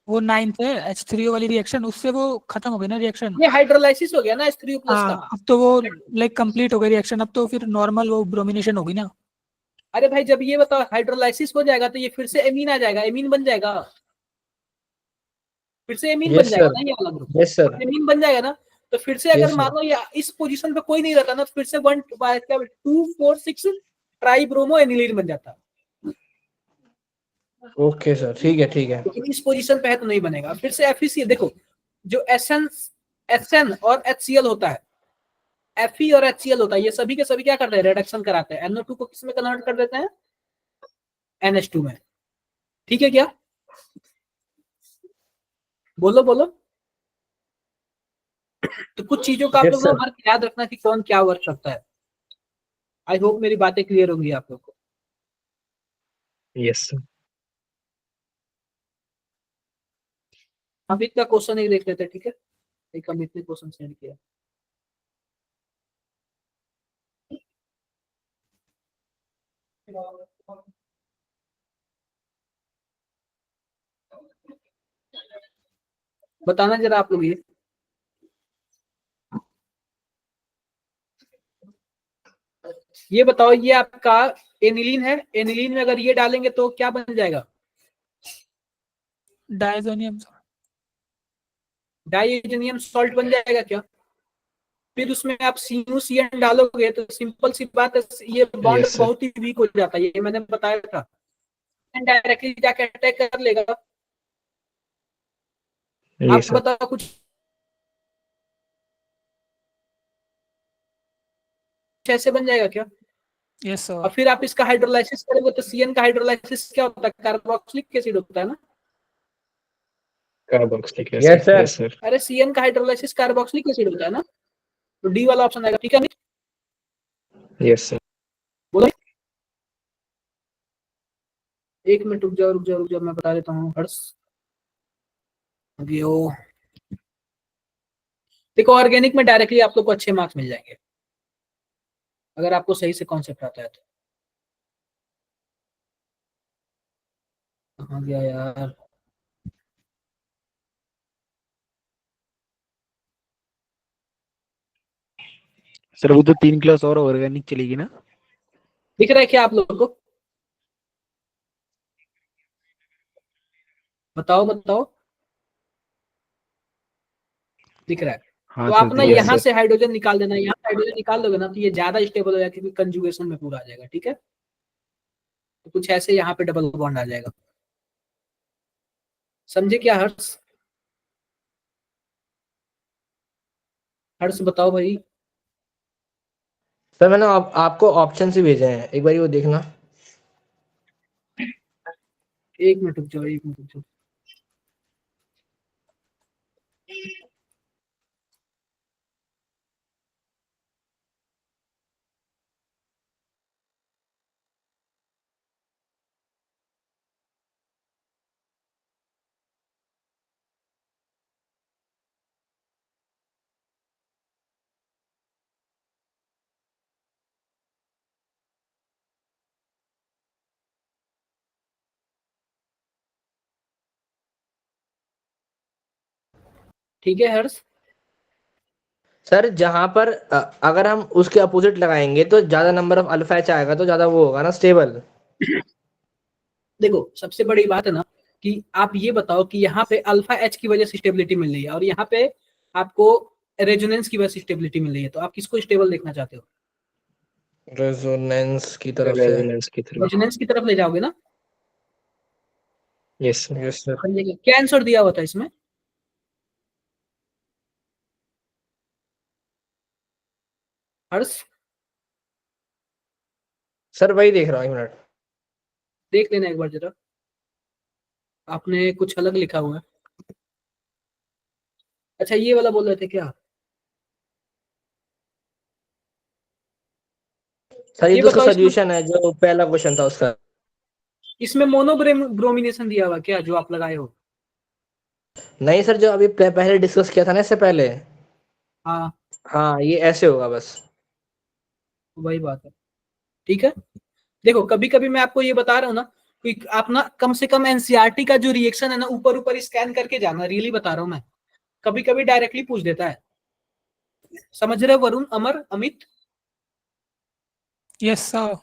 वो 9th है H3O वाली रिएक्शन, उससे वो खत्म हो गई ना रिएक्शन। ये हाइड्रोलाइसिस हो गया ना H3O प्लस का। हाँ, अब तो वो लाइक कंप्लीट हो गई रिएक्शन, अब तो फिर नॉर्मल वो ब्रोमिनेशन होगी ना। अरे भाई जब ये बताओ हाइड्रोलाइसिस हो जाएगा तो ये फिर से एमीन आ जाएगा, एमीन बन जाएगा, फिर से एमीन बन यस जाएगा सर, ना ये वाला ग्रुप, यस सर, एमीन बन जाएगा ना। तो फिर से अगर यस सर। मानो या इस पोजीशन पे कोई नहीं रहता ना, तो फिर से 1 2 4 6 ट्राई ब्रोमो एनिलीन बन जाता, ओके सर, ठीक है, ठीक है। लेकिन इस पोजीशन पे है तो नहीं बनेगा। फिर से FeCl देखो, जो SN और HCl होता है, Fe और HCl होता है, ये सभी के सभी क्या करते हैं, रिडक्शन कराते हैं, NO2 को किस में कन्वर्ट कर देते हैं, NH2 में, ठीक है क्या, बोलो बोलो। तो कुछ चीजों का आप यस लोग ना सर, वर्क याद रखना कि कौन क्या वर्क करता है। आई होप मेरी बातें क्लियर होंगी आप लोग को। Yes sir. अमित का क्वेश्चन ही देख लेते हैं, ठीक है। एक अमित ने क्वेश्चन सेंड किया। बताना जरा आप लोग ये बताओ, ये आपका एनिलीन है। एनिलीन में अगर ये डालेंगे तो क्या बन जाएगा? डायजोनियम। डाइजेनियम सॉल्ट बन जाएगा क्या? फिर उसमें आप CuCN डालोगे तो सिंपल सी बात है, ये बॉन्ड Yes, sir. बहुत ही वीक हो जाता है, ये मैंने बताया था। डायरेक्टली जाके अटैक कर लेगा। Yes, आप sir. बताओ कुछ ऐसे बन जाएगा क्या? यस और सर। फिर आप इसका हाइड्रोलाइसिस करोगे तो CN का हाइड्रोलाइसिस क्या होता है? कार्बोक्सिलिक एसिड होता है ना। Carboxylic acid. Yes, sir. Yes, sir. अरे CN का हाइड्रोलाइसिस कार्बोक्सिलिक एसिड होता है ना, तो डी वाला ऑप्शन आएगा, ठीक है। Yes, sir. बोलो। एक मिनट रुक जाओ रुक जाओ रुक जाओ, मैं बता देता हूँ हर्ष। अभी वो देखो, ऑर्गेनिक में डायरेक्टली आप लोग को अच्छे मार्क्स मिल जाएंगे अगर आपको सही से कॉन्सेप्ट आता है तो। कहाँ गया यार? सर वो तो 3 क्लास और ऑर्गेनिक चलेगी ना? दिख रहा है क्या आप लोगों को? बताओ बताओ, दिख रहा है? हाँ तो सर आप ना दिख रहा Yes, है। यहाँ sir. से हाइड्रोजन निकाल देना, यहाँ से हाइड्रोजन निकाल दोगे ना तो ये ज्यादा स्टेबल हो जाएगा, क्योंकि कंजुगेशन में पूरा आ जाएगा, ठीक है। तो कुछ ऐसे यहाँ पे डबल बॉन्ड आ जाएगा। समझे क्या हर्ष? हर्ष बताओ भाई। सर मैंने आपको ऑप्शन से भेजे हैं, एक बार वो देखना। एक मिनट रुक जाओ, एक मिनट रुक जाओ। ठीक है हर्ष। सर जहां पर अगर हम उसके अपोजिट लगाएंगे तो ज्यादा नंबर ऑफ अल्फा एच आएगा, तो ज्यादा वो होगा ना स्टेबल। देखो सबसे बड़ी बात है ना कि आप ये बताओ कि यहाँ पे अल्फा एच की वजह से स्टेबिलिटी मिल रही है और यहाँ पे आपको रेजोनेंस की वजह से स्टेबिलिटी मिल रही है, तो आप किसको स्टेबल देखना चाहते हो? रेजोनेंस की तरफ से। Resonance की तरफ. रेजोनेंस की तरफ ले जाओगे ना? Yes, sir. Yes sir. समझिए क्या आंसर दिया हुआ था इसमें हर्ष? सर वही देख रहा हूँ, एक मिनट। देख लेना एक बार जरा, आपने कुछ अलग लिखा हुआ है। अच्छा ये वाला बोल रहे थे क्या? सर ये ये तो उसका बताओ इसमें सोल्यूशन है, जो पहला क्वेश्चन था उसका। इसमें मोनोब्रोमिनेशन दिया हुआ क्या जो आप लगाए हो? नहीं सर, जो अभी पहले डिस्कस किया था ना इससे पहले। हाँ हाँ ये ऐसे होगा बस। वही बात है, ठीक है। देखो कभी कभी मैं आपको ये बता रहा हूँ ना कि आप ना कम से कम एनसीईआरटी का जो रिएक्शन है ना ऊपर ऊपर स्कैन करके जाना, रियली बता रहा हूँ मैं। कभी कभी डायरेक्टली पूछ देता है। समझ रहे हो वरुण, अमर, अमित? Yes sir.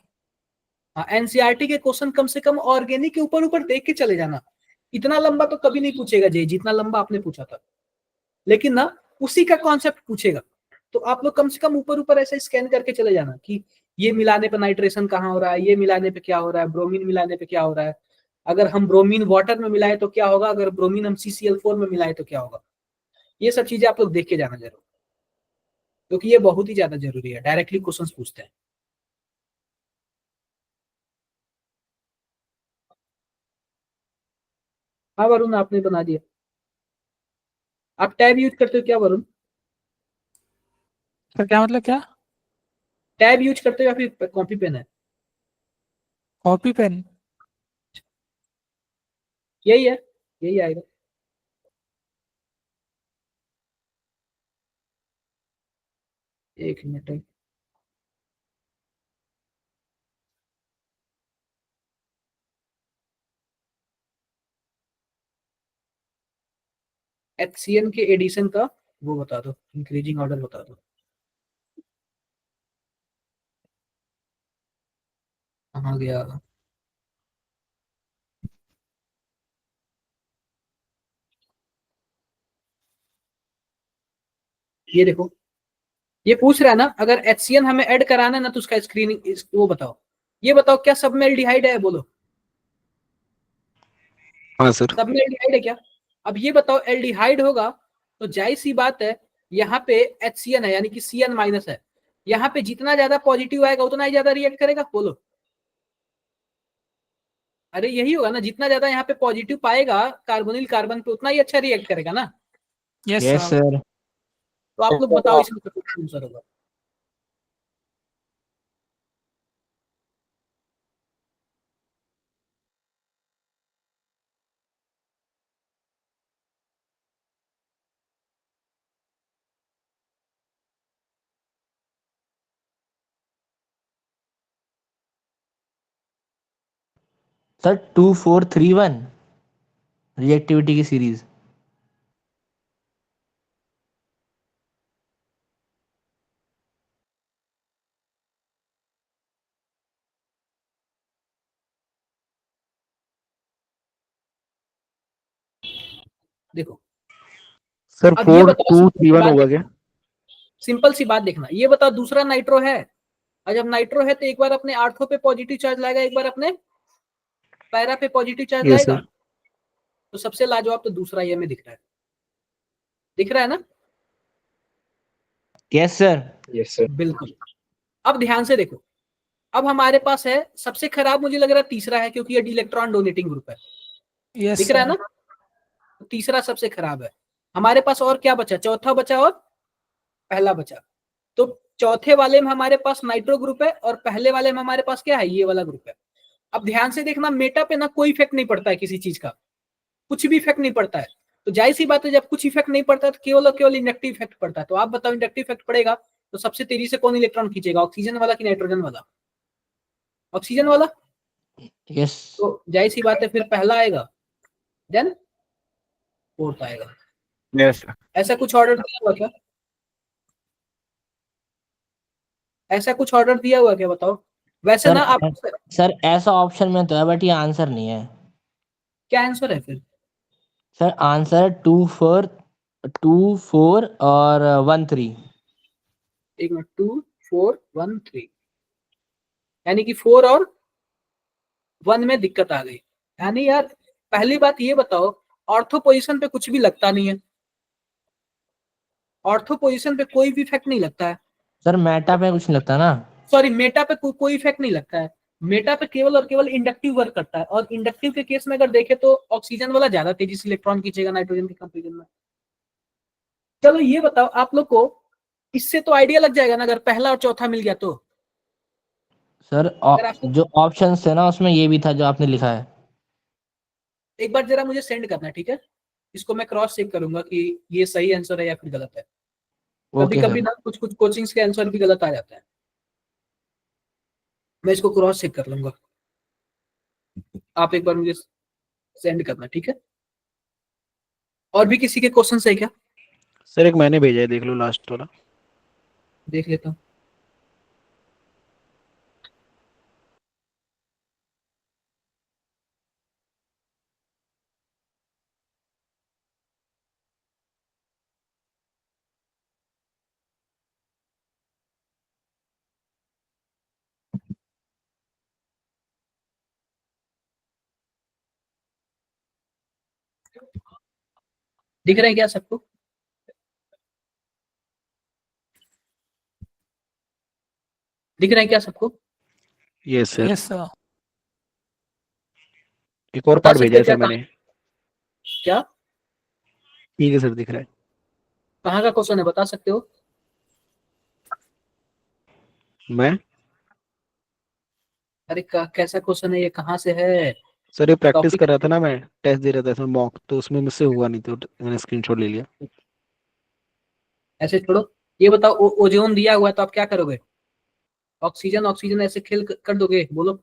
हाँ, एनसीईआरटी के क्वेश्चन कम से कम ऑर्गेनिक के ऊपर ऊपर देख के चले जाना। इतना लंबा तो कभी नहीं पूछेगा जे, जितना लंबा आपने पूछा था, लेकिन ना उसी का कॉन्सेप्ट पूछेगा। तो आप लोग कम से कम ऊपर ऊपर ऐसे स्कैन करके चले जाना कि ये मिलाने पे नाइट्रेशन कहाँ हो रहा है, ये मिलाने पे क्या हो रहा है, ब्रोमीन मिलाने पे क्या हो रहा है, अगर हम ब्रोमीन वाटर में मिलाए तो क्या होगा, अगर ब्रोमीन हम CCl4 में मिलाए तो क्या होगा। ये सब चीजें आप लोग देख के जाना जरूर, क्योंकि ये बहुत ही ज्यादा जरूरी है, डायरेक्टली क्वेश्चन पूछते हैं। हाँ वरुण, आपने बना दिया। आप टैब यूज करते हो क्या वरुण? सर क्या मतलब क्या? टैब यूज करते हो या फिर कॉपी पेन है? Copy pen. यही है, यही आएगा। एक मिनट, HCN के एडिशन का वो बता दो, इंक्रीजिंग ऑर्डर बता दो। कहाँ गया? ये देखो, ये पूछ रहा है ना, अगर HCN हमें ऐड कराना है ना तो उसका स्क्रीनिंग वो बताओ। ये बताओ क्या सब में एल्डिहाइड है? बोलो, हाँ सर। सब में एल्डिहाइड है क्या? अब ये बताओ, एल्डिहाइड होगा तो जाहिर सी बात है यहाँ पे HCN है, यानी कि CN माइनस है। यहाँ पे जितना ज्यादा पॉजिटिव आएगा उतना ही ज्यादा रिएक्ट करेगा। बोलो, अरे यही होगा ना, जितना ज्यादा यहाँ पे पॉजिटिव पाएगा कार्बोनिल कार्बन पे उतना ही अच्छा रिएक्ट करेगा ना। Yes yes sir. सर। तो आप लोग बताओ इसमें कौन आंसर होगा? सर 2431 रिएक्टिविटी की सीरीज। देखो, सर अब ये बताओ, 4231 होगा क्या? सिंपल सी बात देखना, ये बताओ दूसरा नाइट्रो है, और जब नाइट्रो है तो एक बार अपने आर्थो पे पॉजिटिव चार्ज लाएगा, एक बार अपने पैरा पे पॉजिटिव चार्ज यस लाएगा। सर। तो सबसे लाजवाब तो दूसरा ये में दिख रहा है, दिख रहा है ना? Yes sir. Yes sir. बिल्कुल। अब ध्यान से देखो, अब हमारे पास है सबसे खराब, मुझे लग रहा है तीसरा है, क्योंकि ये इलेक्ट्रॉन डोनेटिंग ग्रुप है। यस दिख रहा है सर। ना? तो तीसरा सबसे खराब है। हमारे पास और क्या बचा? चौथा बचा और पहला बचा। तो चौथे वाले में हमारे पास नाइट्रो ग्रुप है और पहले वाले में हमारे पास क्या है? ये वाला ग्रुप है। अब ध्यान से देखना, मेटा पे ना कोई इफेक्ट नहीं पड़ता है किसी चीज का, कुछ भी इफेक्ट नहीं पड़ता है। तो जाहिर सी बात है, जब कुछ इफेक्ट नहीं पड़ता है तो केवल और केवल इंडक्टिव इफेक्ट पड़ता है। तो आप बताओ, इंडक्टिव इफेक्ट पड़ेगा तो सबसे तेजी से कौन इलेक्ट्रॉन खींचेगा? ऑक्सीजन वाला कि नाइट्रोजन वाला? ऑक्सीजन वाला। यस। तो जाहिर सी बात है फिर पहला आएगा, देन फोर्थ आएगा। Yes sir. ऐसा कुछ ऑर्डर दिया हुआ क्या? ऐसा कुछ ऑर्डर दिया हुआ क्या, बताओ? वैसे सर ना आप, सर ऐसा ऑप्शन में तो है बट ये आंसर नहीं है। क्या आंसर है फिर? सर आंसर 24 और 13। एक मिनट, 2 4 1 3, यानी कि 4 और 1 में दिक्कत आ गई। यानी यार, पहली बात ये बताओ, ऑर्थो पोजीशन पे कुछ भी लगता नहीं है, ऑर्थो पोजीशन पे कोई भी इफेक्ट नहीं लगता है। सर मेटा पे कुछ नहीं लगता ना। सॉरी, मेटा पे कोई इफेक्ट नहीं लगता है। मेटा पे केवल और केवल इंडक्टिव वर्क करता है, और इंडक्टिव के केस में अगर देखें तो ऑक्सीजन वाला ज्यादा तेजी से इलेक्ट्रॉन खींचेगा नाइट्रोजन के कंपेरिजन में। चलो ये बताओ आप लोग को, इससे तो आइडिया लग जाएगा ना, अगर पहला और चौथा मिल गया तो। सर अगर आपको जो ऑप्शन थे ना उसमें ये भी था जो आपने लिखा है। एक बार जरा मुझे सेंड करना है, ठीक है? इसको मैं क्रॉस चेक करूंगा कि ये सही आंसर है या फिर गलत है। कभी ओके कभी सर। ना कुछ कुछ कोचिंग्स के आंसर भी गलत आ जाते हैं। मैं इसको क्रॉस चेक कर लूंगा, आप एक बार मुझे सेंड करना, ठीक है? और भी किसी के क्वेश्चन है क्या? सर एक मैंने भेजा है, देख लो लास्ट वाला। देख लेता हूँ। दिख रहा है क्या सबको? दिख रहा है क्या सबको? Yes sir. Yes sir. एक और बता पार्ट भेजा सकते है हो क्या सर मैंने। क्या ठीक है सर, दिख रहा है। कहाँ का क्वेश्चन है, बता सकते हो? मैं अरे कैसा क्वेश्चन है ये, कहाँ से है? सर ये प्रैक्टिस टॉपिक कर रहा था ना, मैं टेस्ट दे रहा था इसमें मॉक, तो उसमें मुझसे हुआ नहीं तो मैंने स्क्रीनशॉट ले लिया। ऐसे छोड़ो। ये बताओ, ओजोन दिया हुआ है तो आप क्या करोगे? ऑक्सीजन ऑक्सीजन ऐसे खेल कर दोगे? बोलो,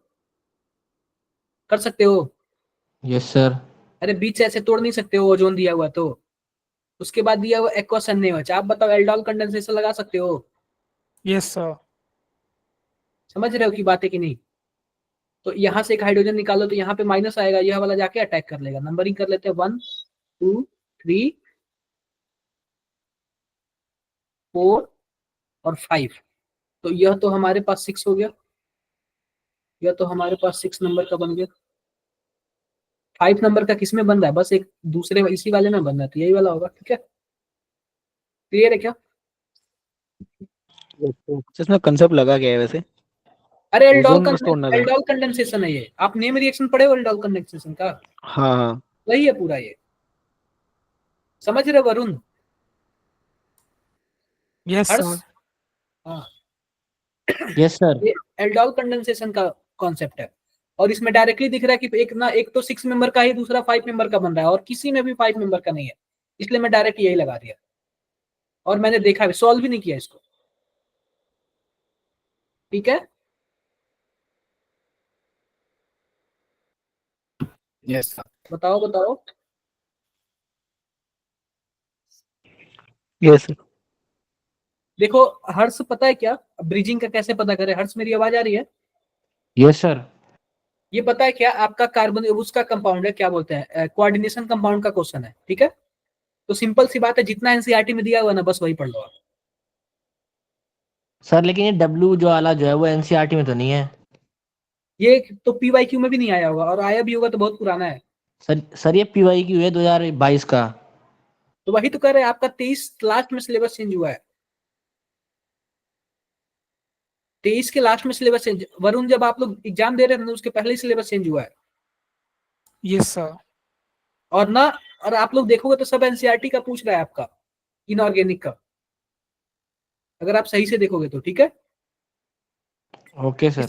कर सकते हो? Yes sir. अरे बीच से ऐसे तोड़ नहीं सकते हो, ओजोन दिया हुआ तो। उसके बाद दिया हुआ एक्वा सन्निवेश, आप बताओ एल्डोल कंडेंसेशन लगा सकते हो? Yes sir. समझ रहे हो की बात है कि नहीं? तो यहाँ से एक हाइड्रोजन निकालो तो यहाँ पे माइनस आएगा, यह वाला जाके अटैक कर लेगा। नंबरिंग कर लेते हैं, 1 2 3 4 और 5। तो यह तो हमारे पास 6 हो गया, यह तो हमारे पास 6 नंबर का बन गया। 5 नंबर का किसमें बन रहा है? बस एक दूसरे इसी वाले में बन रहा है, तो यही वाला होगा। ठीक है, क्लियर है क्या? सर इसमें कंसेप्ट लगा क्या है वैसे? अरे एल्डोल ओजोन बस तोड़ना था। एल्डोल कंडेंसेशन है ये। आप नेम रिएक्शन पढ़े हो एल्डोल कंडेंसेशन का? हाँ हाँ। वही है पूरा ये। समझ रहे हो वरुण? यस हर्ष? सर। हाँ, यस सर। ये एल्डोल कंडेंसेशन का कॉन्सेप्ट है। और इसमें डायरेक्टली दिख रहा है कि एक ना, एक तो 6 मेंबर का ही, दूसरा 5 मेंबर का बन रहा है, और किसी में भी 5 मेंबर का नहीं है। इसलिए मैं डायरेक्ट यही लगा दिया, और मैंने देखा भी, सॉल्व भी नहीं किया इसको। ठीक है, यस सर। बताओ बताओ। यस। देखो, हर्ष पता है क्या ब्रिजिंग का कैसे पता करें? हर्ष, मेरी आवाज आ रही है? Yes sir. ये पता है क्या आपका कार्बन उसका कंपाउंड है, क्या बोलते हैं, कोऑर्डिनेशन कंपाउंड का क्वेश्चन है। ठीक है, तो सिंपल सी बात है, जितना एनसीईआरटी में दिया हुआ है ना, बस वही पढ़ लो आप। सर लेकिन ये डब्ल्यू जो वाला जो है वो एनसीईआरटी में तो नहीं है। ये तो पीवाईक्यू में भी नहीं आया होगा, और आया भी होगा तो बहुत पुराना है। सर ये पीवाई की हुई है 2022 का। तो वही तो कह रहे हैं, आपका 23 लास्ट में सिलेबस चेंज हुआ है। 23 के लास्ट में सिलेबस चेंज, वरुण जब आप लोग एग्जाम दे रहे थे ना, उसके पहले ही सिलेबस चेंज हुआ है। Yes sir. और ना, और आप लोग देखोगे तो सब एनसीईआरटी का पूछ रहा है आपका, इनऑर्गेनिक का, अगर आप सही से देखोगे तो। ठीक है, ओके सर।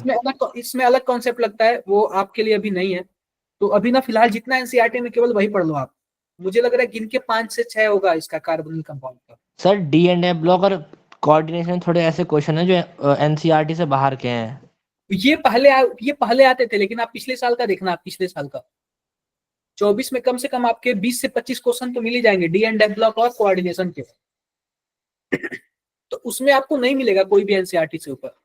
इसमें अलग कॉन्सेप्ट लगता है, वो आपके लिए अभी नहीं है। तो अभी ना फिलहाल जितना एनसीईआरटी में, केवल वही पढ़ लो आप। मुझे लग रहा है गिन के 5 से 6 होगा इसका कार्बनिक कंपाउंड का। Sir D and F block और कोऑर्डिनेशन थोड़े ऐसे क्वेश्चन है जो एनसीईआरटी से बाहर के हैं। ये पहले आते थे, लेकिन आप पिछले साल का देखना, आप पिछले साल का 24 में कम से कम आपके 20 से 25 क्वेश्चन तो मिल ही जाएंगे, डी एंड एफ ब्लॉक और कोऑर्डिनेशन के। तो उसमें आपको नहीं मिलेगा कोई भी एनसीईआरटी से ऊपर।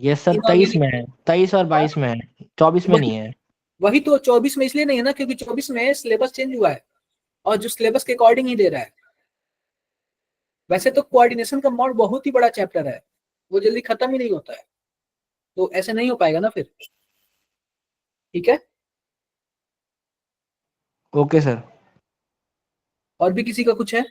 यस सर 23 में इनऑर्गेनिक, है, 23 और 22 में है, 24 में वही नहीं है। वही तो 24 में इसलिए नहीं है ना, क्योंकि 24 में सिलेबस चेंज हुआ है, और जो सिलेबस के अकॉर्डिंग ही दे रहा है। वैसे तो कोऑर्डिनेशन कंपाउंड बहुत ही बड़ा चैप्टर है, वो जल्दी खत्म ही नहीं होता है, तो ऐसे नहीं हो पाएगा ना फिर। ठीक है, ओके सर। और भी किसी का कुछ है?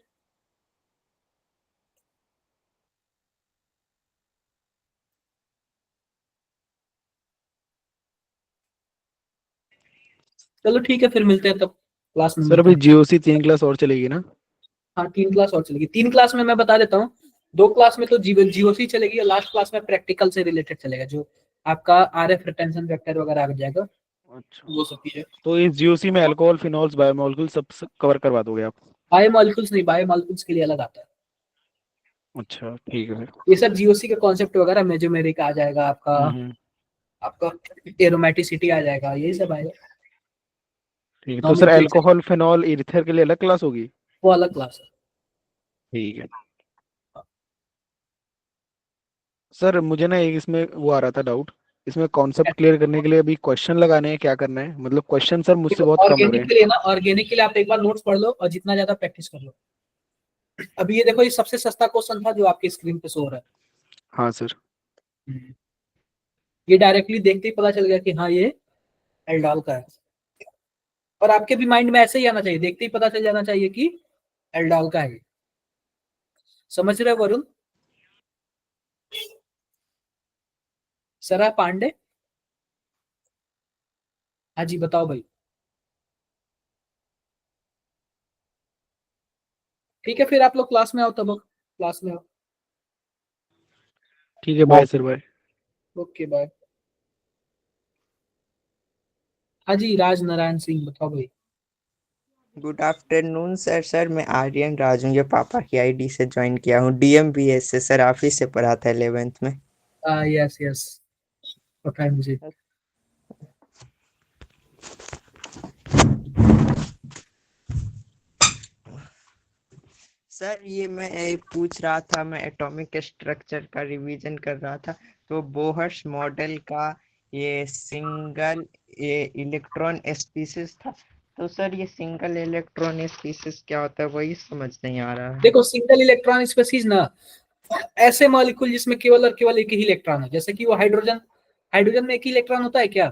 चलो ठीक है, फिर मिलते हैं तब क्लास में सर मिलते अभी हैं। जीओसी 3 क्लास और चलेगी ना? हाँ, 3 क्लास और चलेगी। 3 क्लास में मैं बता देता हूँ, 2 क्लास में तो जीओसी चलेगी, और लास्ट क्लास में प्रैक्टिकल से रिलेटेड चलेगा, जो आपका आरएफ रिटेंशन वेक्टर वगैरह आ जाएगा, अच्छा, वो सब चीजें। तो इस जीओसी में अल्कोहल, फिनॉल्स, बायोमोलिक्यूल सब कवर करवा दोगे आप? बायोमोलिक्यूल्स नहीं, बायोमोलिक्यूल्स के लिए अलग आता है। अच्छा ठीक है। ये सब जीओसी का कॉन्सेप्ट वगैरह, मेजोमेरिक आ जाएगा आपका, हम्म। आपका एरोमेटिसिटी आ जाएगा, यही सब आएगा। ठीक है, तो sir nomenclature, alcohol, phenol, ether के लिए अलग क्लास होगी? वो अलग क्लास है। ठीक है। सर मुझे ना एक इसमें वो आ रहा था डाउट, इसमें कॉन्सेप्ट क्लियर करने के लिए अभी क्वेश्चन लगाने हैं, क्या करना है? मतलब क्वेश्चन सर मुझसे देखो, बहुत कम हो रहे ऑर्गेनिक हैं। के लिए ना, ऑर्गेनिक के लिए आप एक बार नोट्स पढ़ लो, और जितना ज्यादा प्रैक्टिस कर लो। अभी ये देखो, ये सबसे सस्ता क्वेश्चन था जो आपकी स्क्रीन पे शो हो रहा हाँ सर। है। ये डायरेक्टली देखते ही पता चल गया कि हाँ, ये एल्डोल का है। और आपके भी माइंड में ऐसे ही आना चाहिए, देखते ही पता चल जाना चाहिए कि एल्डोल का है ये। समझ रहे हो वरुण? सरा पांडे, हाँ जी, बताओ भाई। ठीक है, फिर आप लोग क्लास में आओ, तब क्लास में आओ। ठीक है, bye sir, bye. Okay bye. हाँ जी, राज नारायण सिंह बताओ भाई। Good afternoon sir. सर मैं आर्यन राज हूँ, ये पापा की आईडी से ज्वाइन किया हूँ, डीएमबीएस से। सर आप ही से पढ़ा था 11th में। यस यस, पता है मुझे। सर ये मैं पूछ रहा था, मैं एटॉमिक स्ट्रक्चर का रिवीजन कर रहा था, तो बोहर्स मॉडल का ये सिंगल ये इलेक्ट्रॉन स्पीसीज था। तो सर ये सिंगल इलेक्ट्रॉन स्पीसीज क्या होता है, वही समझ नहीं आ रहा है। देखो, सिंगल इलेक्ट्रॉन स्पीसीज ना ऐसे मॉलिक्यूल जिसमें केवल और केवल एक ही इलेक्ट्रॉन है, जैसे कि वो हाइड्रोजन। हाइड्रोजन में एक ही इलेक्ट्रॉन होता है क्या?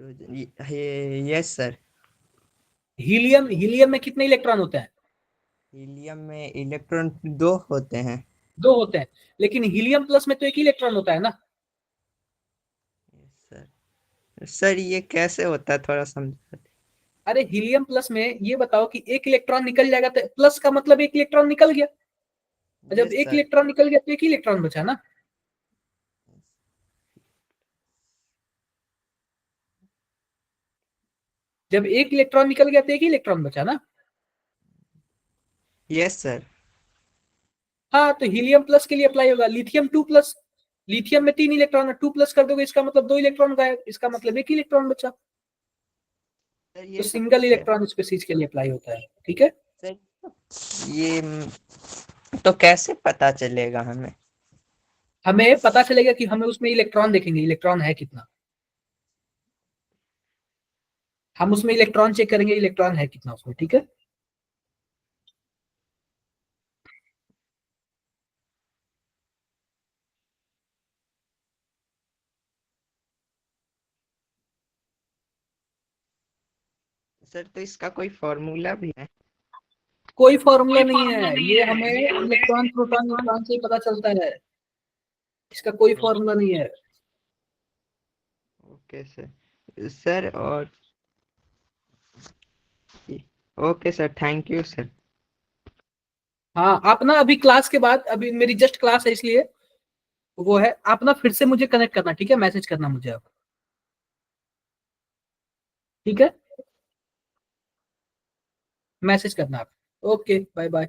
Yes sir. हीलियम, हीलियम में कितने इलेक्ट्रॉन होते हैं? हीलियम में इलेक्ट्रॉन 2 होते हैं। 2 होते हैं, लेकिन हीलियम प्लस में तो एक ही इलेक्ट्रॉन होता है ना। सर सर ये कैसे होता है, थोड़ा समझा। अरे हीलियम प्लस में ये बताओ कि एक इलेक्ट्रॉन निकल जाएगा तो प्लस का मतलब एक इलेक्ट्रॉन निकल गया। जब यस एक सर। इलेक्ट्रॉन निकल गया तो एक ही इलेक्ट्रॉन बचा ना। जब एक इलेक्ट्रॉन निकल गया तो एक ही इलेक्ट्रॉन बचा ना। Yes sir. हाँ, तो हीलियम प्लस के लिए अप्लाई होगा लिथियम 2 प्लस। लिथियम में 3 इलेक्ट्रॉन है, 2 प्लस कर दोगे इसका मतलब 2 इलेक्ट्रॉन गायब, इसका मतलब एक ही इलेक्ट्रॉन बचा। सर तो ये सब सिंगल इलेक्ट्रॉन स्पीसीज के लिए अप्लाई होता है, ठीक है। सर ये तो कैसे पता चलेगा हमें? हमें पता चलेगा कि हमें उसमें इलेक्ट्रॉन देखेंगे, इलेक्ट्रॉन है कितना। हम उसमें इलेक्ट्रॉन चेक करेंगे, इलेक्ट्रॉन है कितना उसमें, ठीक है। सर तो इसका कोई फॉर्मूला भी है? कोई फॉर्मूला नहीं है, ये हमें इलेक्ट्रॉन प्रोटॉन न्यूट्रॉन से ही पता चलता है। इसका कोई फॉर्मूला नहीं है। Okay sir. सर और okay sir, thank you sir. हाँ, आप ना अभी क्लास के बाद, अभी मेरी जस्ट क्लास है इसलिए वो है, आप ना फिर से मुझे कनेक्ट करना, ठीक है, मैसेज करना मुझे आप, ठीक है, मैसेज करना आप। Okay, bye bye.